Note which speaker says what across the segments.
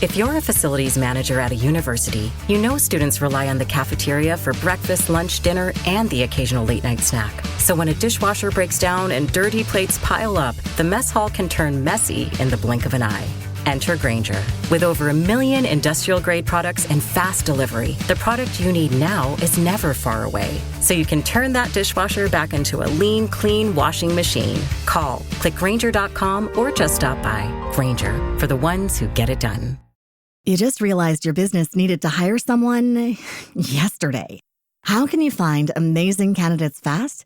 Speaker 1: If you're a facilities manager at a university, you know students rely on the cafeteria for breakfast, lunch, dinner, and the occasional late-night snack. So when a dishwasher breaks down and dirty plates pile up, the mess hall can turn messy in the blink of an eye. Enter Grainger. With over 1 million industrial-grade products and fast delivery, the product you need now is never far away. So you can turn that dishwasher back into a lean, clean washing machine. Call, click Grainger.com, or just stop by. Grainger, for the ones who get it done.
Speaker 2: You just realized your business needed to hire someone yesterday. How can you find amazing candidates fast?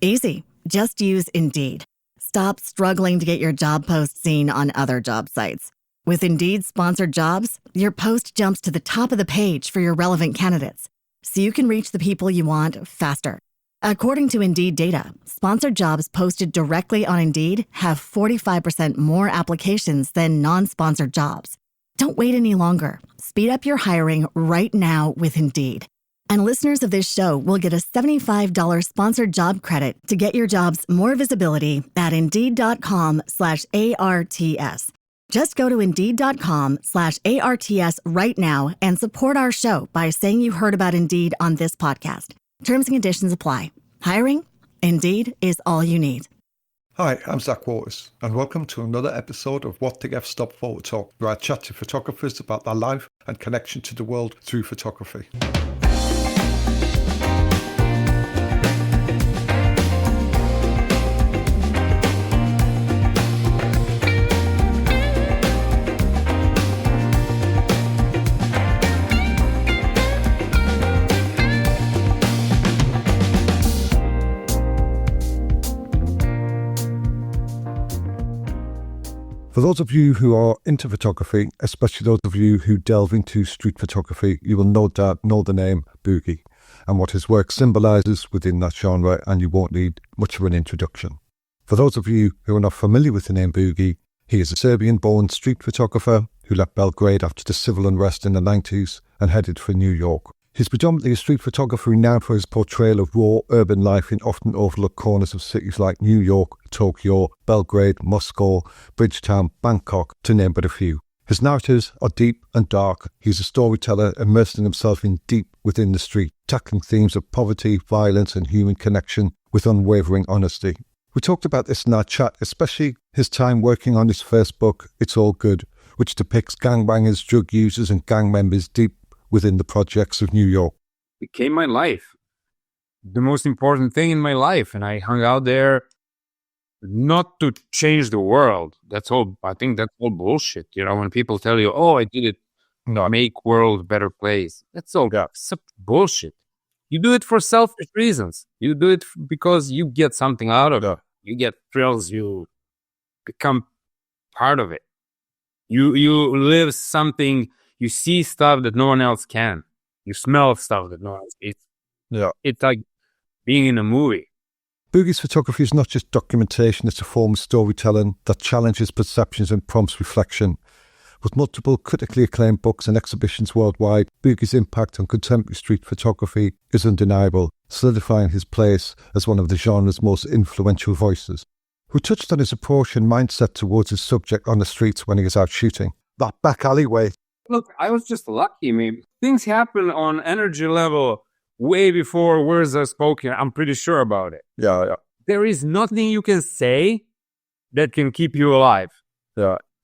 Speaker 2: Easy. Just use Indeed. Stop struggling to get your job post seen on other job sites. With Indeed sponsored jobs, your post jumps to the top of the page for your relevant candidates, so you can reach the people you want faster. According to Indeed data, sponsored jobs posted directly on Indeed have 45% more applications than non-sponsored jobs. Don't wait any longer. Speed up your hiring right now with Indeed. And listeners of this show will get a $75 sponsored job credit to get your jobs more visibility at Indeed.com/ARTS. Just go to Indeed.com/ARTS right now and support our show by saying you heard about Indeed on this podcast. Terms and conditions apply. Hiring? Indeed is all you need.
Speaker 3: Hi, I'm Zach Waters, and welcome to another episode of WTF-STOP Photo Talk, where I chat to photographers about their life and connection to the world through photography. For those of you who are into photography, especially those of you who delve into street photography, you will no doubt know the name Boogie and what his work symbolises within that genre, and you won't need much of an introduction. For those of you who are not familiar with the name Boogie, he is a Serbian-born street photographer who left Belgrade after the civil unrest in the 90s and headed for New York. He's predominantly a street photographer renowned for his portrayal of raw urban life in often overlooked corners of cities like New York, Tokyo, Belgrade, Moscow, Bridgetown, Bangkok, to name but a few. His narratives are deep and dark. He's a storyteller immersing himself in deep within the street, tackling themes of poverty, violence and human connection with unwavering honesty. We talked about this in our chat, especially his time working on his first book, It's All Good, which depicts gangbangers, drug users and gang members deep within the projects of New York.
Speaker 4: It became my life, the most important thing in my life. And I hung out there not to change the world. That's all. I think that's all bullshit. You know, when people tell you, oh, I did it to make world a better place. That's all bullshit. You do it for selfish reasons. You do it because you get something out of it. You get thrills. You become part of it. You live something. You see stuff that no one else can. You smell stuff that no one else. It's like being in a movie.
Speaker 3: Boogie's photography is not just documentation, it's a form of storytelling that challenges perceptions and prompts reflection. With multiple critically acclaimed books and exhibitions worldwide, Boogie's impact on contemporary street photography is undeniable, solidifying his place as one of the genre's most influential voices. We touched on his approach and mindset towards his subject on the streets when he is out shooting. That back alleyway.
Speaker 4: Look, I was just lucky, maybe. Things happen on energy level way before words are spoken. I'm pretty sure about it.
Speaker 3: Yeah.
Speaker 4: There is nothing you can say that can keep you alive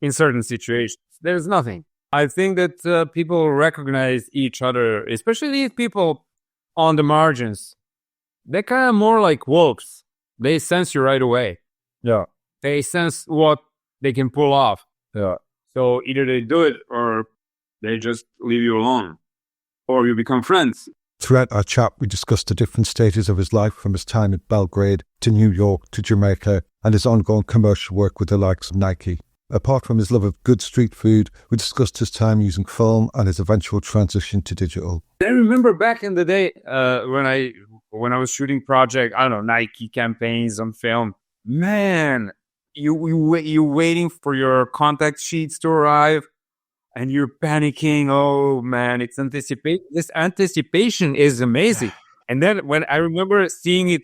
Speaker 4: in certain situations. There's nothing. I think that people recognize each other, especially these people on the margins. They're kind of more like wolves. They sense you right away.
Speaker 3: Yeah.
Speaker 4: They sense what they can pull off.
Speaker 3: Yeah.
Speaker 4: So either they do it or they just leave you alone, or you become friends.
Speaker 3: Throughout our chat, we discussed the different stages of his life, from his time in Belgrade to New York to Jamaica, and his ongoing commercial work with the likes of Nike. Apart from his love of good street food, we discussed his time using film and his eventual transition to digital.
Speaker 4: I remember back in the day when I was shooting project, I don't know, Nike campaigns on film. Man, you waiting for your contact sheets to arrive. And you're panicking. Oh man, it's anticipate. This anticipation is amazing. And then when I remember seeing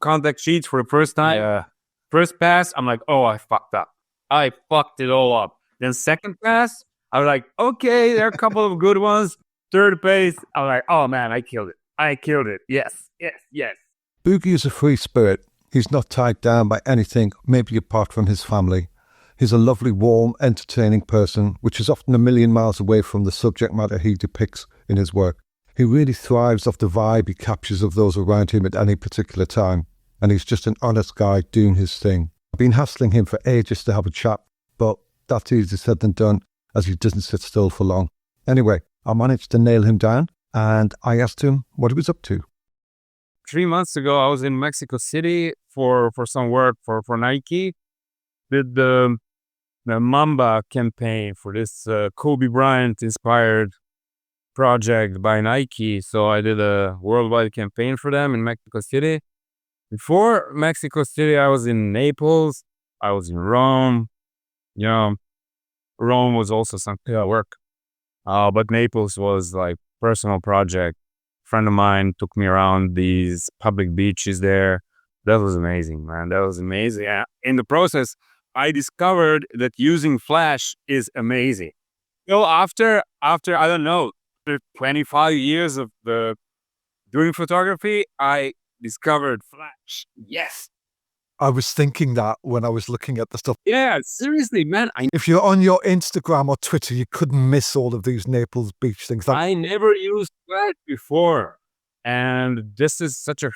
Speaker 4: contact sheets for the first time, first pass, I'm like, oh, I fucked up. I fucked it all up. Then second pass, I was like, okay, there are a couple of good ones. Third place. I was like, oh man, I killed it. I killed it. Yes, yes, yes.
Speaker 3: Boogie is a free spirit. He's not tied down by anything, maybe apart from his family. He's a lovely, warm, entertaining person, which is often a million miles away from the subject matter he depicts in his work. He really thrives off the vibe he captures of those around him at any particular time, and he's just an honest guy doing his thing. I've been hassling him for ages to have a chat, but that's easier said than done, as he doesn't sit still for long. Anyway, I managed to nail him down, and I asked him what he was up to.
Speaker 4: 3 months ago, I was in Mexico City for some work for Nike. Did the Mamba campaign for this Kobe Bryant inspired project by Nike. So I did a worldwide campaign for them in Mexico City. Before Mexico City, I was in Naples. I was in Rome. Rome was also something I work. But Naples was like personal project. Friend of mine took me around these public beaches there. That was amazing, man. That was amazing. In the process, I discovered that using flash is amazing. After I don't know, 25 years of doing photography, I discovered flash. Yes.
Speaker 3: I was thinking that when I was looking at the stuff.
Speaker 4: Yeah, seriously, man.
Speaker 3: If you're on your Instagram or Twitter, you couldn't miss all of these Naples beach things.
Speaker 4: I never used flash before. And this is such a...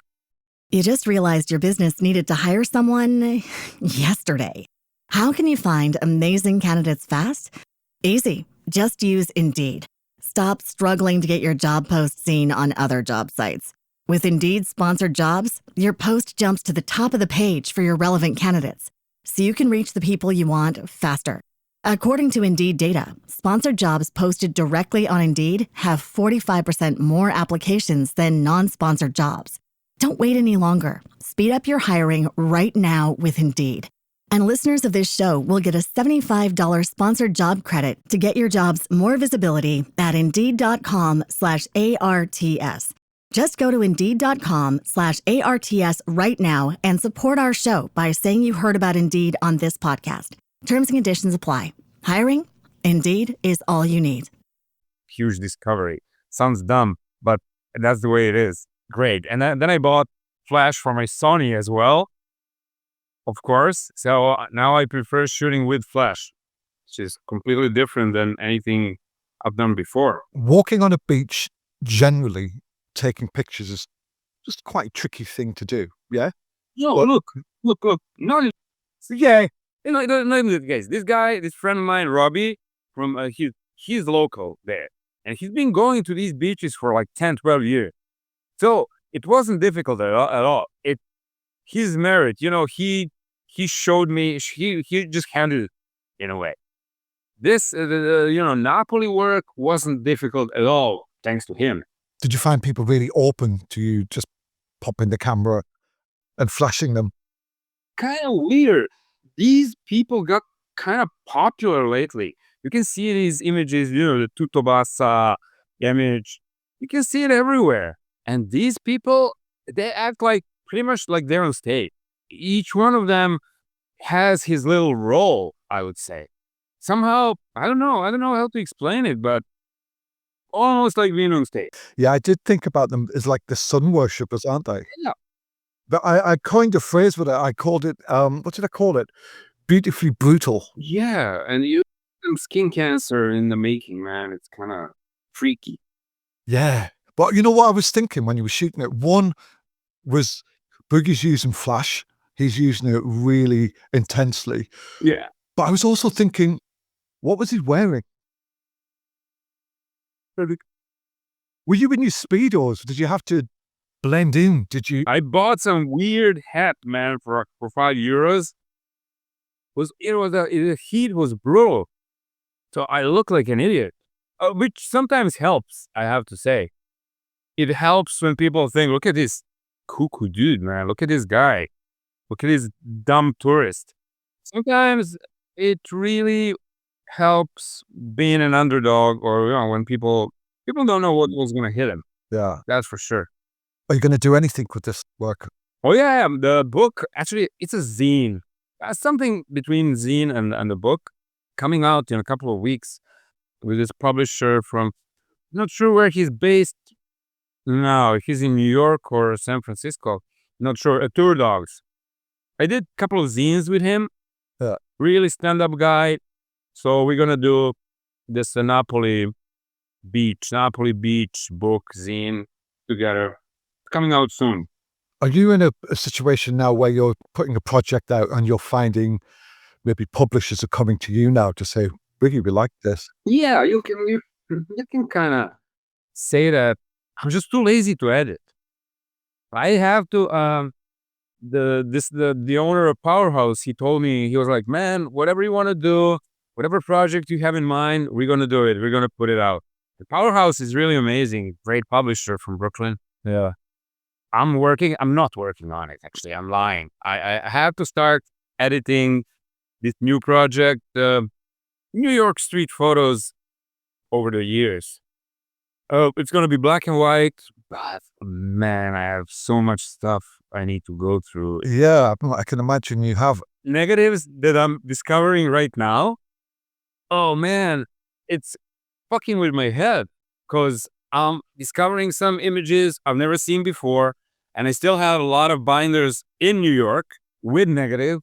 Speaker 2: You just realized your business needed to hire someone yesterday. How can you find amazing candidates fast? Easy. Just use Indeed. Stop struggling to get your job post seen on other job sites. With Indeed sponsored jobs, your post jumps to the top of the page for your relevant candidates, so you can reach the people you want faster. According to Indeed data, sponsored jobs posted directly on Indeed have 45% more applications than non-sponsored jobs. Don't wait any longer. Speed up your hiring right now with Indeed. And listeners of this show will get a $75 sponsored job credit to get your jobs more visibility at Indeed.com/ARTS. Just go to Indeed.com/ARTS right now and support our show by saying you heard about Indeed on this podcast. Terms and conditions apply. Hiring? Indeed is all you need.
Speaker 4: Huge discovery. Sounds dumb, but that's the way it is. Great. And then I bought flash for my Sony as well, of course. So now I prefer shooting with flash, which is completely different than anything I've done before.
Speaker 3: Walking on a beach, generally, taking pictures is just quite a tricky thing to do, yeah?
Speaker 4: No, look. No, yeah. Guys, this friend of mine, Robbie, from he's local there, and he's been going to these beaches for like 10, 12 years. So it wasn't difficult at all. He's married, he showed me, he just handled it in a way. This, Napoli work wasn't difficult at all, thanks to him.
Speaker 3: Did you find people really open to you just popping the camera and flashing them?
Speaker 4: Kind of weird. These people got kind of popular lately. You can see these images, the Tutto Bassa image. You can see it everywhere. And these people, they act like pretty much like they're on stage. Each one of them has his little role, I would say. Somehow, I don't know how to explain it, but almost like being on stage.
Speaker 3: Yeah, I did think about them as like the sun worshippers, aren't they?
Speaker 4: Yeah.
Speaker 3: But I coined a phrase with it. I called it, what did I call it? Beautifully brutal.
Speaker 4: Yeah, and you have skin cancer in the making, man. It's kind of freaky.
Speaker 3: Yeah. But you know what I was thinking when you were shooting it? One was Boogie's using flash. He's using it really intensely.
Speaker 4: Yeah.
Speaker 3: But I was also thinking, what was he wearing? Were you in your Speedos? Did you have to blend in? Did you?
Speaker 4: I bought some weird hat, man, for €5. The heat was brutal, so I look like an idiot, which sometimes helps. I have to say, it helps when people think, "Look at this cuckoo dude, man! Look at this guy! Look at this dumb tourist." Sometimes it really helps being an underdog, or when people don't know what was going to hit them.
Speaker 3: Yeah,
Speaker 4: that's for sure.
Speaker 3: Are you going to do anything with this work?
Speaker 4: Oh yeah, the book, actually, it's a zine. Something between zine and the book, coming out in a couple of weeks. with this publisher from, not sure where he's based now. He's in New York or San Francisco. Not sure. Tour Dogs. I did a couple of zines with him. Really stand-up guy. So we're gonna do this Napoli Beach book zine together. Coming out soon.
Speaker 3: Are you in a situation now where you're putting a project out and you're finding maybe publishers are coming to you now to say, Boogie, we like this?
Speaker 4: Yeah, you can kind of say that. I'm just too lazy to edit. I have to. The owner of powerHouse, he told me, he was like, man, whatever you want to do, whatever project you have in mind, we're gonna do it. We're gonna put it out. The powerHouse is really amazing. Great publisher from Brooklyn.
Speaker 3: Yeah.
Speaker 4: I'm not working on it, actually. I'm lying. I have to start editing this new project, New York street photos over the years. It's going to be black and white, but man, I have so much stuff I need to go through.
Speaker 3: Yeah, I can imagine you have.
Speaker 4: Negatives that I'm discovering right now. Oh man, it's fucking with my head because I'm discovering some images I've never seen before. And I still have a lot of binders in New York with negative.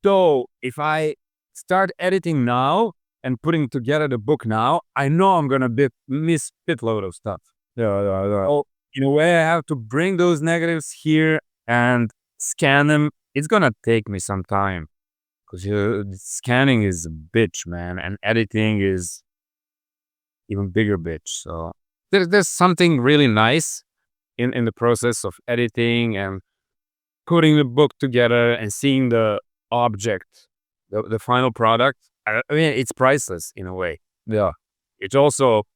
Speaker 4: So if I start editing now and putting together the book now, I know I'm going to miss a load of stuff. So in a way, I have to bring those negatives here and scan them. It's going to take me some time because scanning is a bitch, man. And editing is even bigger bitch. So there's something really nice in the process of editing and putting the book together and seeing the object, the final product. I mean, it's priceless in a way. Yeah. It's also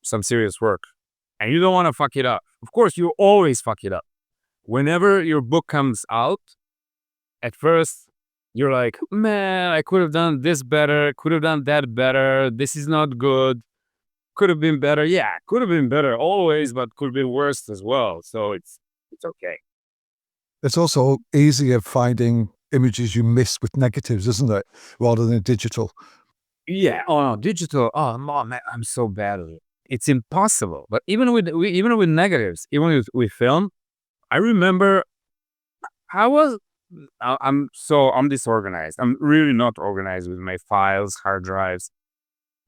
Speaker 4: some serious work. And you don't want to fuck it up. Of course, you always fuck it up. Whenever your book comes out, at first, you're like, man, I could have done this better, could have done that better, this is not good. Could have been better. Yeah, could have been better always, but could have been worse as well. So it's okay.
Speaker 3: It's also easier finding images you miss with negatives, isn't it? Rather than digital.
Speaker 4: Yeah. Oh, no, digital. Oh, man, I'm so bad at it. It's impossible. But even with negatives, even with film, I remember I'm disorganized. I'm really not organized with my files, hard drives.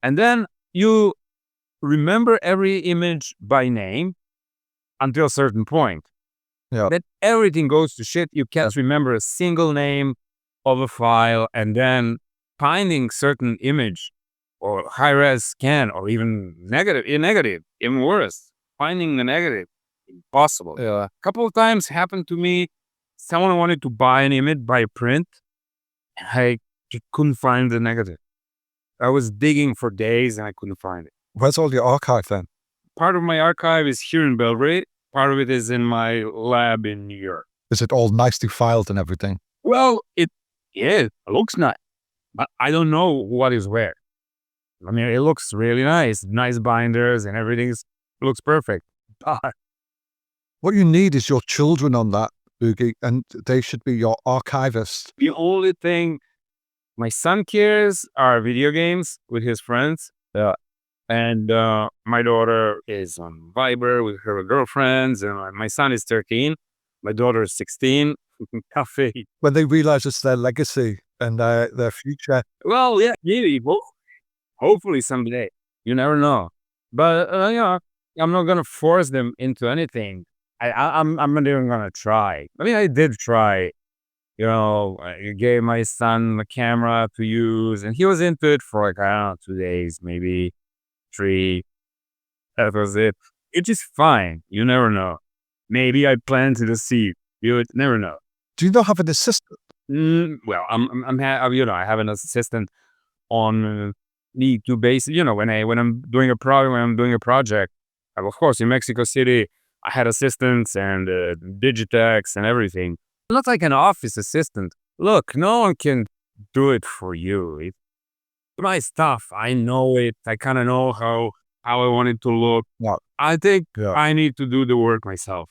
Speaker 4: And then you remember every image by name until a certain point.
Speaker 3: Yeah.
Speaker 4: Then everything goes to shit. You can't remember a single name of a file, and then finding certain image or high-res scan or even negative, even worse, finding the negative, impossible.
Speaker 3: Yeah.
Speaker 4: A couple of times happened to me. Someone wanted to buy an image by print, and I just couldn't find the negative. I was digging for days and I couldn't find it.
Speaker 3: Where's all your archive then?
Speaker 4: Part of my archive is here in Belgrade. Part of it is in my lab in New York.
Speaker 3: Is it all nicely filed and everything?
Speaker 4: Well, it looks nice, but I don't know what is where. I mean, it looks really nice binders and everything looks perfect. But
Speaker 3: what you need is your children on that, Boogie, and they should be your archivists.
Speaker 4: The only thing my son cares are video games with his friends. And my daughter is on Viber with her girlfriends, and my son is 13. My daughter is 16. Cafe.
Speaker 3: When they realize it's their legacy and their future.
Speaker 4: Well, yeah, maybe. Well, hopefully someday. You never know. But I'm not gonna force them into anything. I'm not even gonna try. I mean, I did try. I gave my son a camera to use, and he was into it for like, I don't know, 2 days, maybe 3. That was it. It's just fine. You never know. Maybe I planted a seed. You would never know.
Speaker 3: Do you not have an assistant?
Speaker 4: Well, I have an assistant on need to base. When I'm doing a project, of course, in Mexico City, I had assistants and Digitex and everything. Not like an office assistant. Look, no one can do it for you. It's my stuff. I know it. I kind of know how I want it to look.
Speaker 3: Yeah.
Speaker 4: I think I need to do the work myself.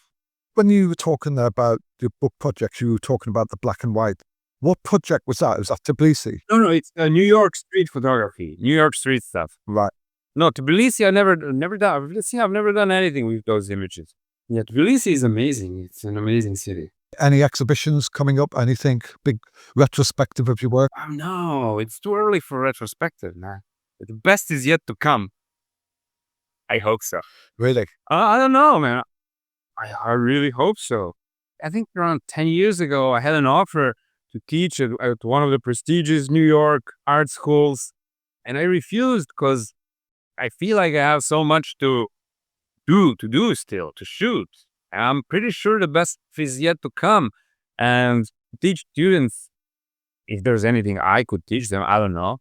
Speaker 3: When you were talking about your book projects, you were talking about the black and white. What project was that? Was that Tbilisi?
Speaker 4: No, it's New York street photography. New York street stuff.
Speaker 3: Right.
Speaker 4: No, Tbilisi, never done. Tbilisi, I've never done anything with those images. Yeah, Tbilisi is amazing. It's an amazing city.
Speaker 3: Any exhibitions coming up? Anything big retrospective of your work?
Speaker 4: Oh, no, it's too early for retrospective, man. The best is yet to come. I hope so.
Speaker 3: Really?
Speaker 4: I don't know, man. I really hope so. I think around 10 years ago, I had an offer to teach at one of the prestigious New York art schools, and I refused because I feel like I have so much to do still, to shoot. And I'm pretty sure the best is yet to come. And teach students, if there's anything I could teach them, I don't know.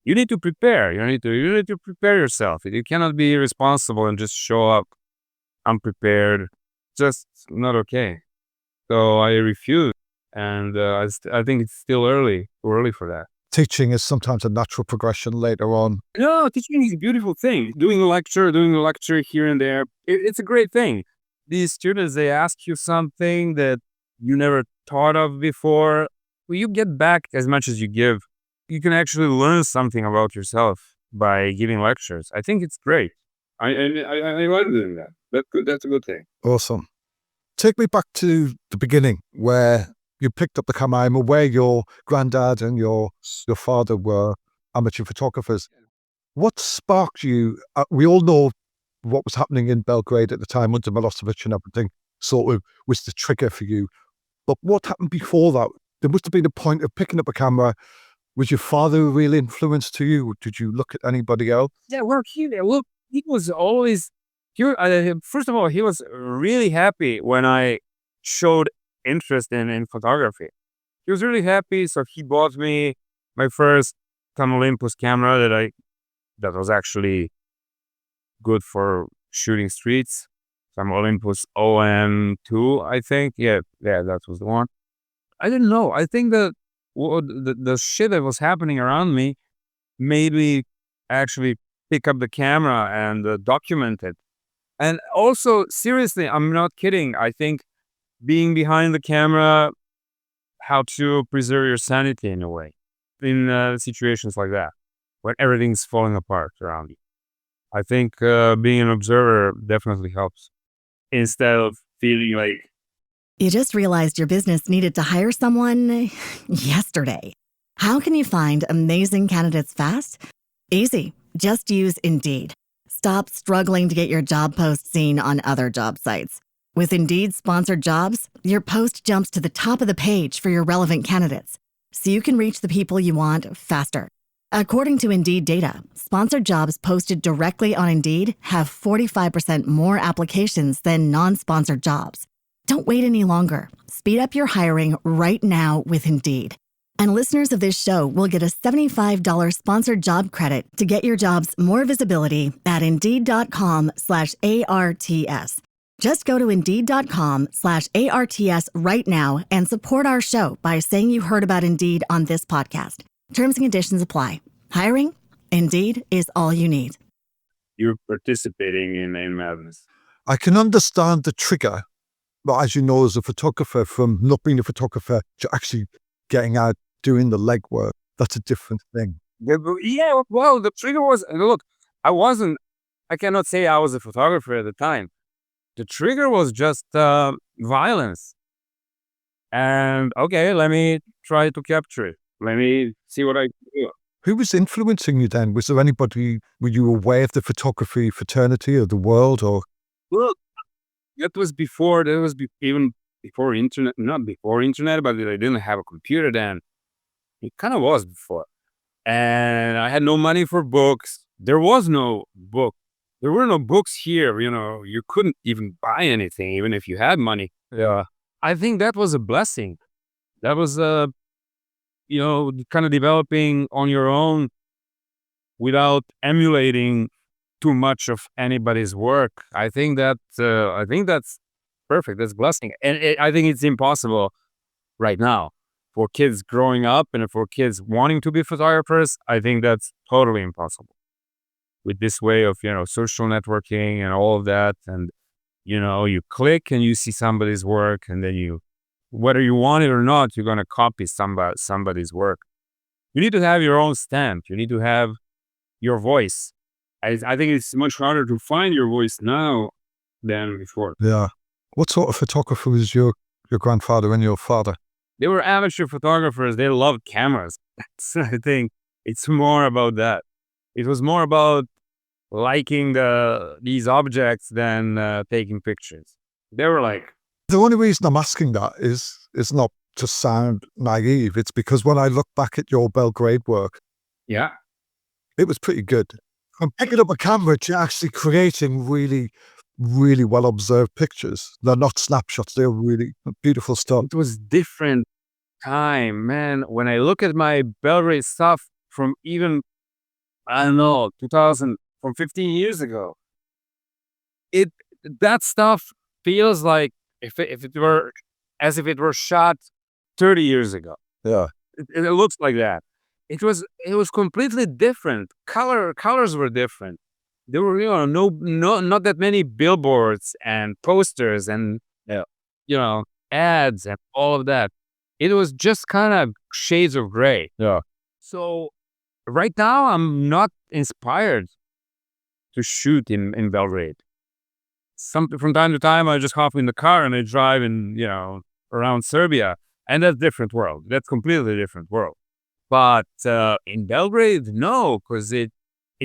Speaker 4: You need to prepare. You need to prepare yourself. You cannot be irresponsible and just show up unprepared. Just not okay. So I refuse. And I think it's still too early for that.
Speaker 3: Teaching is sometimes a natural progression later on.
Speaker 4: No, teaching is a beautiful thing. Doing a lecture here and there, it's a great thing. These students, they ask you something that you never thought of before. Well, you get back as much as you give. You can actually learn something about yourself by giving lectures. I think it's great. I like doing that. That's a good thing.
Speaker 3: Awesome. Take me back to the beginning where you picked up the camera. I'm aware your granddad and your father were amateur photographers. What sparked you? We all know what was happening in Belgrade at the time under Milosevic and everything sort of was the trigger for you. But what happened before that? There must have been a point of picking up a camera. Was your father a real influence to you? Or did you look at anybody else?
Speaker 4: Yeah, he was always, first of all, he was really happy when I showed interest in photography. He was really happy, so he bought me my first Olympus camera that was actually good for shooting streets. Some Olympus OM2, I think. Yeah, that was the one. I didn't know. I think that the shit that was happening around me made me actually pick up the camera and document it. And also, seriously, I'm not kidding. I think being behind the camera, how to preserve your sanity in a way, in situations like that, when everything's falling apart around you. I think being an observer definitely helps instead of feeling like.
Speaker 2: You just realized your business needed to hire someone yesterday. How can you find amazing candidates fast? Easy. Just use Indeed. Stop struggling to get your job post seen on other job sites. With Indeed sponsored jobs, your post jumps to the top of the page for your relevant candidates, so you can reach the people you want faster. According to Indeed data, sponsored jobs posted directly on Indeed have 45% more applications than non-sponsored jobs. Don't wait any longer. Speed up your hiring right now with Indeed. And listeners of this show will get a $75 sponsored job credit to get your jobs more visibility at Indeed.com/ARTS. Just go to Indeed.com/ARTS right now and support our show by saying you heard about Indeed on this podcast. Terms and conditions apply. Hiring? Indeed is all you need.
Speaker 4: You're participating in madness.
Speaker 3: I can understand the trigger, but as you know, as a photographer, from not being a photographer to actually getting out, doing the legwork, that's a different thing.
Speaker 4: Yeah, well, the trigger was, look, I cannot say I was a photographer at the time. The trigger was just violence. And okay, let me try to capture it. Let me see what I can do.
Speaker 3: Who was influencing you then? Was there anybody, were you aware of the photography fraternity or the world or?
Speaker 4: Well, that was even before internet, not before internet, but I didn't have a computer then. It kind of was before. And I had no money for books. There was no book. There were no books here, you couldn't even buy anything, even if you had money. Yeah. I think that was a blessing. That was, kind of developing on your own without emulating too much of anybody's work. I think that's perfect. That's blessing. And I think it's impossible right now for kids growing up and for kids wanting to be photographers. I think that's totally impossible with this way of, social networking and all of that. And, you click and you see somebody's work and then whether you want it or not, you're going to copy somebody's work. You need to have your own stamp. You need to have your voice. I think it's much harder to find your voice now than before.
Speaker 3: Yeah. What sort of photographer was your grandfather and your father?
Speaker 4: They were amateur photographers. They loved cameras. I think it's more about that. It was more about liking these objects than taking pictures. They were like,
Speaker 3: The only reason I'm asking that is not to sound naive. It's because when I look back at your Belgrade work,
Speaker 4: yeah,
Speaker 3: it was pretty good. From picking up a camera to actually creating really, really well observed pictures. They're not snapshots. They're really beautiful stuff.
Speaker 4: it was different time, man. When I look at my Belgrade stuff from even, I don't know, 2000, from 15 years ago, that stuff feels like if it were, as if it were shot 30 years ago.
Speaker 3: Yeah.
Speaker 4: It looks like that. It was completely different. Colors were different. There were, not that many billboards and posters and, ads and all of that. It was just kind of shades of gray.
Speaker 3: Yeah.
Speaker 4: So right now, I'm not inspired to shoot in Belgrade. From time to time, I just hop in the car and I drive around Serbia, and that's different world. That's completely different world. But in Belgrade, no, because it's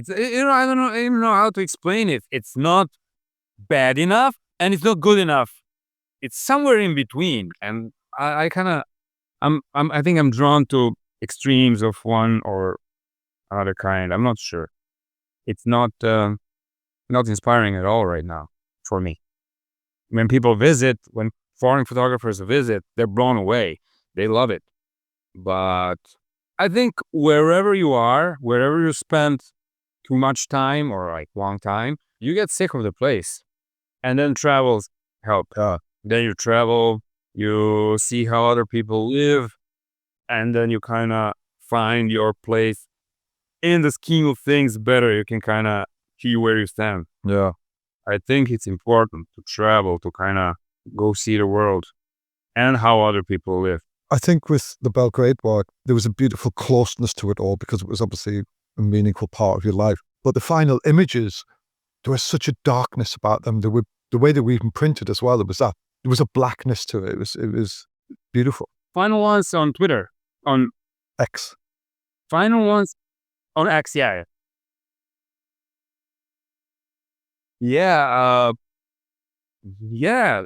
Speaker 4: I don't even know how to explain it. It's not bad enough and it's not good enough. It's somewhere in between, and I think I'm drawn to extremes of one or other kind. I'm not sure. It's not inspiring at all right now for me. When foreign photographers visit, they're blown away. They love it. But I think wherever you spend too much time or like long time, you get sick of the place. And then travels help. Then you travel, you see how other people live, and then you kind of find your place in the scheme of things better. You can kind of see where you stand.
Speaker 3: Yeah.
Speaker 4: I think it's important to travel, to kind of go see the world and how other people live.
Speaker 3: I think with the Belgrade work, there was a beautiful closeness to it all because it was obviously a meaningful part of your life. But the final images, there was such a darkness about them. The way they were even printed as well. There was a blackness to it. It was beautiful.
Speaker 4: Final ones on Twitter, on
Speaker 3: X.
Speaker 4: Final ones on X, yeah. Yeah,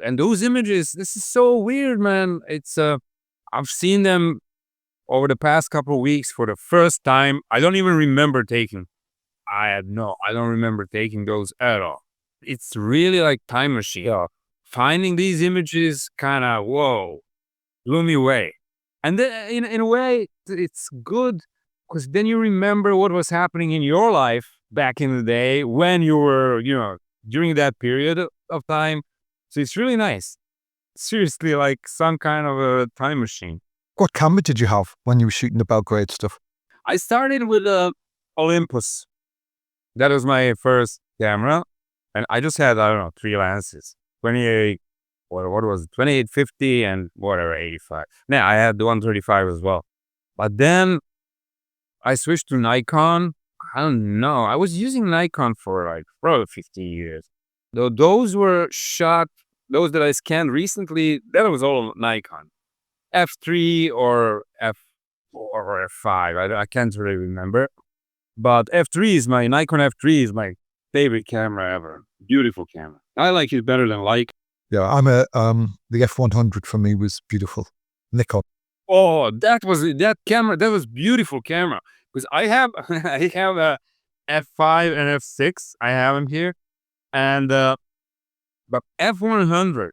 Speaker 4: and those images, this is so weird, man. It's I've seen them over the past couple of weeks for the first time. I don't even remember taking. I don't remember taking those at all. It's really like time machine.
Speaker 3: Yeah.
Speaker 4: Finding these images kind of, whoa, blew me away. And then in a way, it's good because then you remember what was happening in your life back in the day when you were, during that period of time. So it's really nice. Seriously, like some kind of a time machine.
Speaker 3: What camera did you have when you were shooting the Belgrade stuff?
Speaker 4: I started with Olympus. That was my first camera. And I just had, 3 lenses. 28, what was it? 2850 and whatever, 85. Now I had the 135 as well. But then I switched to Nikon. I don't know. I was using Nikon for like probably 15 years. Though those were shot, those that I scanned recently, that was all Nikon. F3 or F4 or F5. I can't really remember. But Nikon F3 is my favorite camera ever. Beautiful camera. I like it better than Leica.
Speaker 3: Yeah, the F100 for me was beautiful. Nikon.
Speaker 4: Oh, that camera. That was beautiful camera. Because I have a F5 and F6. I have them here. And but F100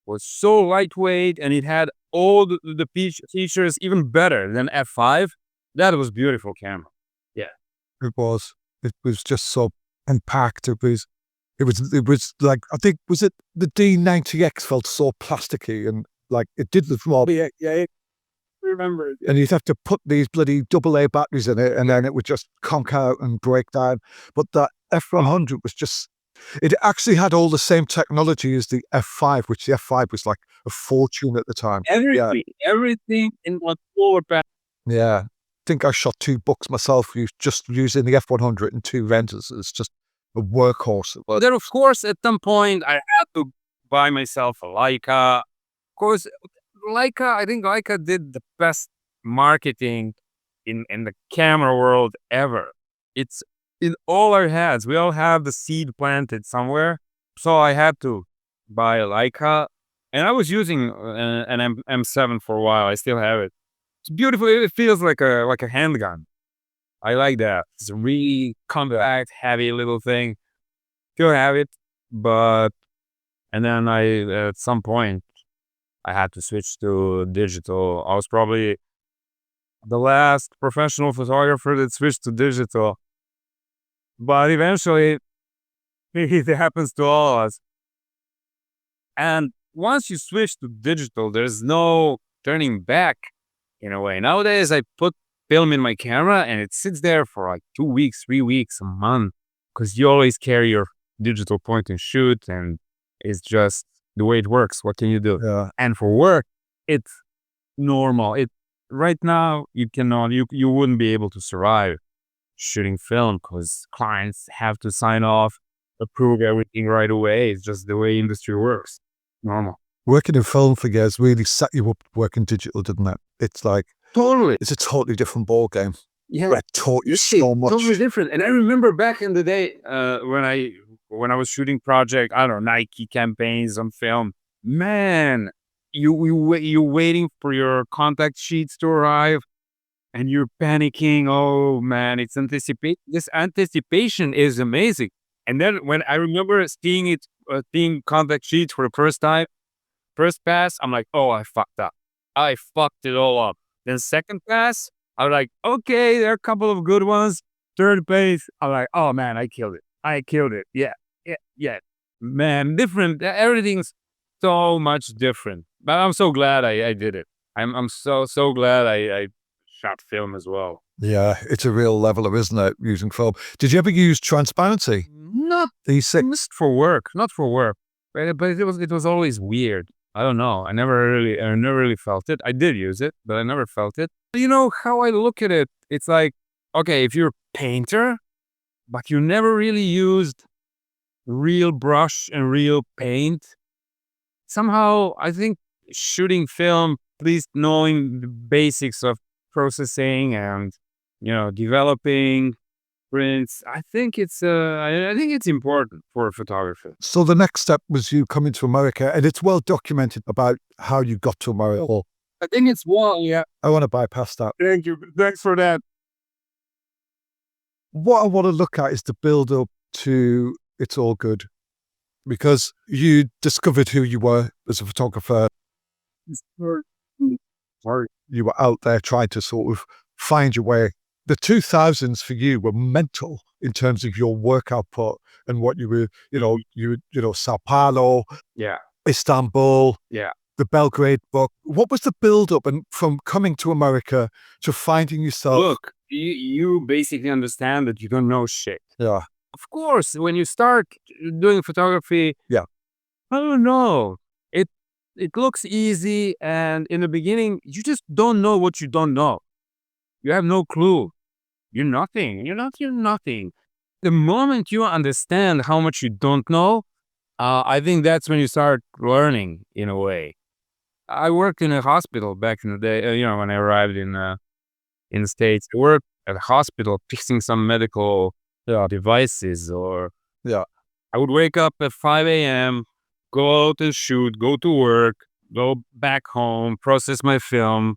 Speaker 4: was so lightweight and it had all the features even better than F5. That was beautiful camera. Yeah.
Speaker 3: It was just so compact. It was like, I think, was it the D90X felt so plasticky and like it did the more.
Speaker 4: Yeah. Remember.
Speaker 3: And you'd have to put these bloody AA batteries in it and then it would just conk out and break down. But that F100 was just, it actually had all the same technology as the F5, which the F5 was like a fortune at the time.
Speaker 4: Everything in one forward back.
Speaker 3: Yeah. I think I shot 2 books myself just using the F100 and 2 lenses. It's just a workhorse.
Speaker 4: Well, then of course at some point I had to buy myself a Leica. Of course, Leica, I think Leica did the best marketing in the camera world ever. It's in all our heads. We all have the seed planted somewhere. So I had to buy a Leica, and I was using an M7 for a while. I still have it. It's beautiful. It feels like a handgun. I like that. It's a really compact, heavy little thing. Still have it, but and then at some point I had to switch to digital. I was probably the last professional photographer that switched to digital, but eventually it happens to all of us. And once you switch to digital, there's no turning back in a way. Nowadays, I put film in my camera and it sits there for like 2 weeks, 3 weeks, a month, because you always carry your digital point and shoot, and it's just the way it works. What can you do?
Speaker 3: Yeah.
Speaker 4: And for work, it's normal. Right now you cannot, you wouldn't be able to survive shooting film because clients have to sign off, approve everything right away. It's just the way industry works. Normal.
Speaker 3: Working in film for years really set you up working digital, didn't it? It's like,
Speaker 4: Totally.
Speaker 3: it's a totally different ball game.
Speaker 4: Yeah.
Speaker 3: It taught you so much.
Speaker 4: Totally different. And I remember back in the day when I was shooting project, I don't know, Nike campaigns on film. Man, you're waiting for your contact sheets to arrive, and you're panicking. Oh man, it's anticipate. This anticipation is amazing. And then when I remember seeing contact sheets for the first time, first pass, I'm like, oh, I fucked up. I fucked it all up. Then second pass, I was like, okay, there are a couple of good ones. Third pass, I'm like, oh man, I killed it. I killed it. Yeah. Man, different. Everything's so much different. But I'm so glad I did it. I'm so glad I shot film as well.
Speaker 3: Yeah, it's a real leveler, isn't it, using film? Did you ever use transparency?
Speaker 4: Not
Speaker 3: E6?
Speaker 4: for work, not for work. But it was always weird. I don't know. I never really felt it. I did use it, but I never felt it. You know how I look at it? It's like, okay, if you're a painter, but you never really used real brush and real paint, somehow I think shooting film, at least knowing the basics of processing and, developing prints, I think it's important for a photographer.
Speaker 3: So the next step was you coming to America, and it's well documented about how you got to America.
Speaker 4: I think it's yeah.
Speaker 3: I want to bypass that.
Speaker 4: Thank you. Thanks for that.
Speaker 3: What I want to look at is the build up to It's All Good, because you discovered who you were as a photographer. You were out there trying to sort of find your way. The 2000s for you were mental in terms of your work output and what you were, Sao Paulo,
Speaker 4: Yeah.
Speaker 3: Istanbul,
Speaker 4: Yeah.
Speaker 3: the Belgrade book. What was the build up and from coming to America to finding yourself?
Speaker 4: Look, you basically understand that you don't know shit.
Speaker 3: Yeah.
Speaker 4: Of course, when you start doing photography,
Speaker 3: Yeah.
Speaker 4: I don't know. It looks easy, and in the beginning, you just don't know what you don't know. You have no clue. You're nothing. You're nothing. The moment you understand how much you don't know, I think that's when you start learning in a way. I worked in a hospital back in the day, when I arrived in the States. I worked at a hospital fixing some medical devices, or I would wake up at 5 a.m., go out and shoot, go to work, go back home, process my film,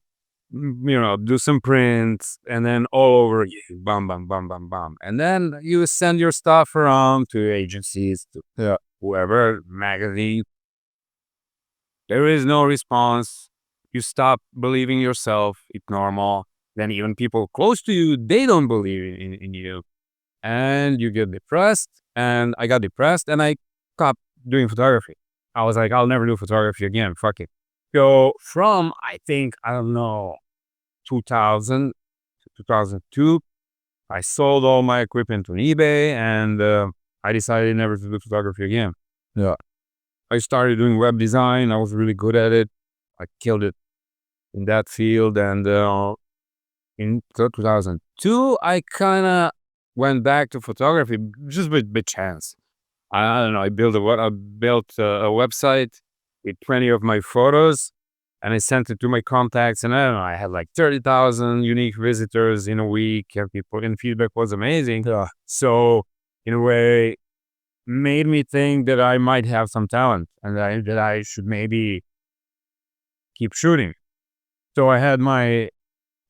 Speaker 4: do some prints, and then all over again, bam, bam, bam, bam, bam. And then you send your stuff around to agencies, to whoever, magazine. There is no response. You stop believing yourself. It's normal. Then even people close to you, they don't believe in you. And you get depressed. And I got depressed, and I stopped doing photography. I was like, I'll never do photography again. Fuck it. So from, I think, 2000 to 2002, I sold all my equipment on eBay, and I decided never to do photography again.
Speaker 3: Yeah.
Speaker 4: I started doing web design. I was really good at it. I killed it in that field. And in 2002, I kind of went back to photography just by chance. I don't know. I built a website with 20 of my photos, and I sent it to my contacts. And I don't know. I had like 30,000 unique visitors in a week, and feedback was amazing.
Speaker 3: Yeah.
Speaker 4: So in a way, made me think that I might have some talent, and that I should maybe keep shooting. So I had my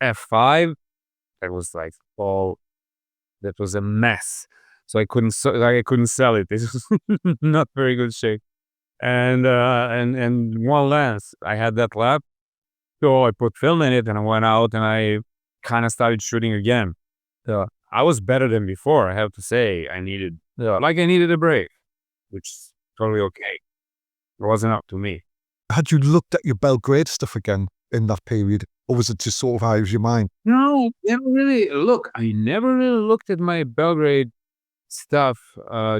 Speaker 4: F5 that was like that was a mess. So I couldn't sell it. This is not very good shape. And one lens, I had that left. So I put film in it, and I went out and I kind of started shooting again. I was better than before, I have to say. I needed a break, which is totally okay. It wasn't up to me.
Speaker 3: Had you looked at your Belgrade stuff again in that period, or was it just sort of out of your mind?
Speaker 4: No, never really. Look, I never really looked at my Belgrade stuff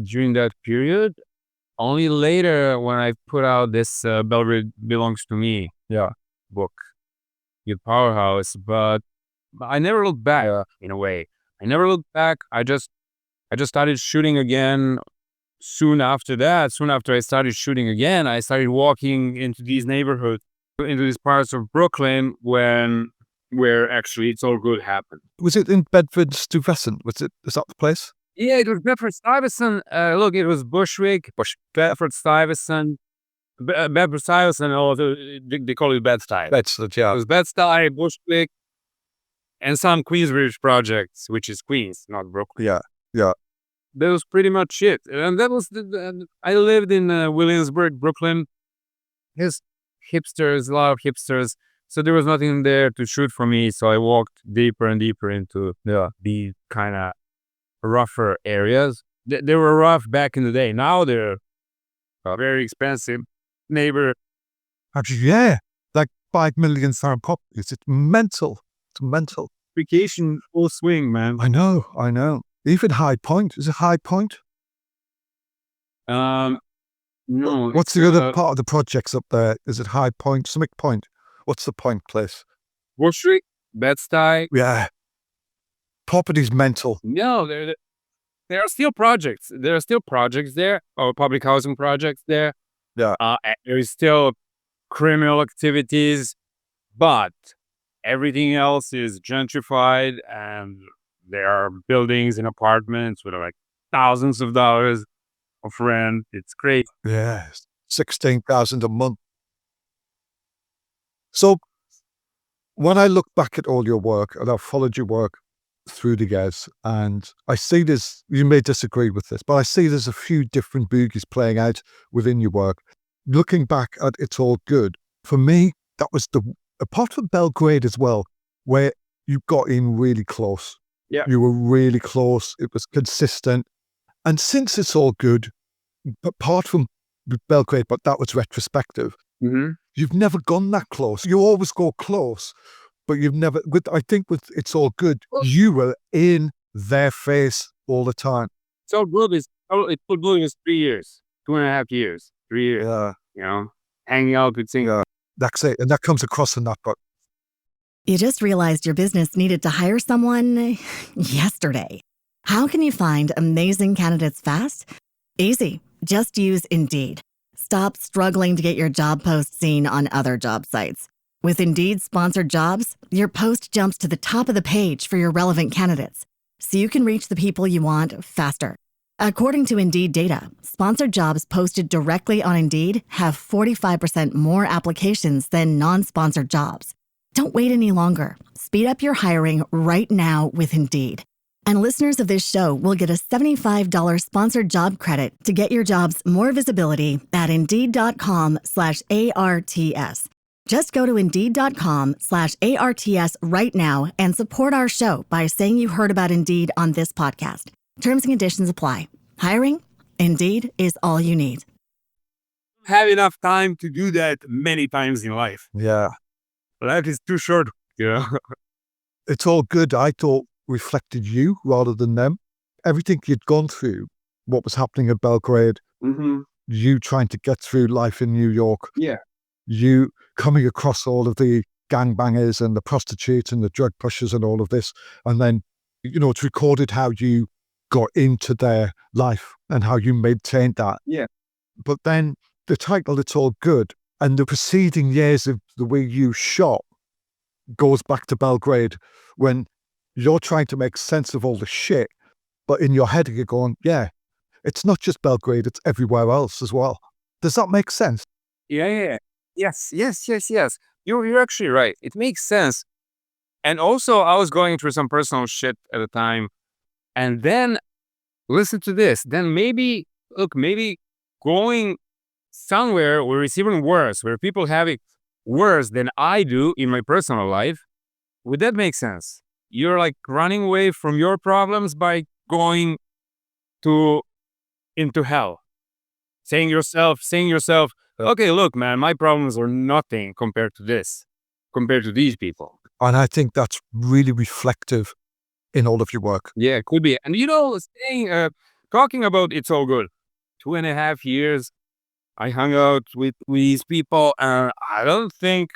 Speaker 4: during that period. Only later when I put out this Belgrade Belongs to Me book with powerHouse, but I never looked back in a way. I never looked back. I just started shooting again. Soon after I started shooting again, I started walking into these neighborhoods, into these parts of Brooklyn where actually It's All Good happened.
Speaker 3: Was it in Bedford-Stuyvesant? Is that the place?
Speaker 4: Yeah, it was Bedford-Stuyvesant. Look, it was Bushwick, Bedford-Stuyvesant, they call it Bed-Stuy.
Speaker 3: Bedford, yeah.
Speaker 4: It was Bed-Stuy, Bushwick, and some Queensbridge projects, which is Queens, not Brooklyn.
Speaker 3: Yeah, yeah.
Speaker 4: That was pretty much it. And that was I lived in Williamsburg, Brooklyn. There's hipsters, a lot of hipsters. So there was nothing there to shoot for me. So I walked deeper and deeper into the kind of rougher areas. They were rough back in the day. Now they're very expensive. Neighbor.
Speaker 3: Actually, yeah. Like £5 million properties. It's mental. It's mental.
Speaker 4: Vacation full swing, man.
Speaker 3: I know. Even High Point. Is it High Point?
Speaker 4: No.
Speaker 3: What's the other part of the projects up there? Is it High Point? Summit Point? What's the point place?
Speaker 4: Bushwick, Bed-Stuy.
Speaker 3: Yeah. Property's mental.
Speaker 4: No, there are still projects. There are still projects there, or public housing projects there.
Speaker 3: Yeah.
Speaker 4: There is still criminal activities, but everything else is gentrified, and there are buildings and apartments with like thousands of dollars of rent. It's great.
Speaker 3: Yeah. 16,000 a month. So when I look back at all your work, and I've followed your work through the years, and I see this, you may disagree with this, but I see there's a few different boogies playing out within your work. Looking back at It's All Good, for me, that was apart from Belgrade as well, where you got in really close.
Speaker 4: Yeah.
Speaker 3: You were really close. It was consistent. And since It's All Good, apart from Belgrade, but that was retrospective, you've never gone that close. You always go close, but you've never, I think with It's All Good, you were in their face all the time.
Speaker 4: It's All Good is 3 years, 2.5 years, 3 years.
Speaker 3: Yeah.
Speaker 4: You know, hanging out with singers.
Speaker 3: Yeah. That's it. And that comes across in that book.
Speaker 2: You just realized your business needed to hire someone yesterday. How can you find amazing candidates fast? Easy. Just use Indeed. Stop struggling to get your job post seen on other job sites. With Indeed sponsored jobs, your post jumps to the top of the page for your relevant candidates, so you can reach the people you want faster. According to Indeed data, sponsored jobs posted directly on Indeed have 45% more applications than non-sponsored jobs. Don't wait any longer. Speed up your hiring right now with Indeed. And listeners of this show will get a $75 sponsored job credit to get your jobs more visibility at Indeed.com/ARTS. Just go to Indeed.com/ARTS right now and support our show by saying you heard about Indeed on this podcast. Terms and conditions apply. Hiring? Indeed is all you need.
Speaker 4: Have enough time to do that many times in life.
Speaker 3: Yeah.
Speaker 4: Life is too short, you know.
Speaker 3: It's All Good, I thought, reflected you rather than them. Everything you'd gone through, what was happening in Belgrade, you trying to get through life in New York, you coming across all of the gangbangers and the prostitutes and the drug pushers and all of this. And then, you know, it's recorded how you got into their life and how you maintained that.
Speaker 4: Yeah.
Speaker 3: But then the title, It's All Good, and the preceding years of the way you shot goes back to Belgrade, when you're trying to make sense of all the shit, but in your head you're going, yeah, it's not just Belgrade, it's everywhere else as well. Does that make sense?
Speaker 4: Yeah. Yes. You're actually right. It makes sense. And also, I was going through some personal shit at the time. And then, listen to this. Then maybe going somewhere where it's even worse, where people have it worse than I do in my personal life, would that make sense? You're like running away from your problems by going into hell. Saying yourself, okay, look, man, my problems are nothing compared to these people.
Speaker 3: And I think that's really reflective in all of your work.
Speaker 4: Yeah, it could be. And talking about It's All Good, 2.5 years, I hung out with these people, and I don't think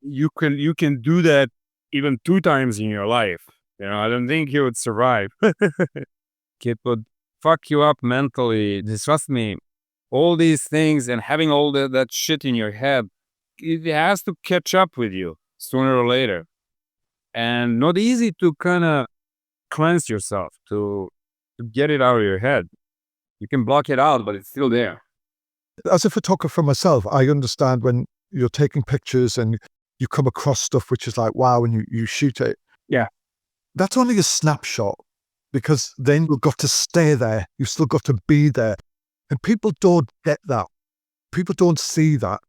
Speaker 4: you can do that even 2 times in your life. I don't think you would survive. It would fuck you up mentally. Trust me, all these things and having all that shit in your head, it has to catch up with you sooner or later. And not easy to kind of cleanse yourself, to get it out of your head. You can block it out, but it's still there.
Speaker 3: As a photographer myself, I understand when you're taking pictures and you come across stuff which is like, wow, and you shoot it.
Speaker 4: Yeah.
Speaker 3: That's only a snapshot, because then you've got to stay there. You've still got to be there. And people don't get that. People don't see that.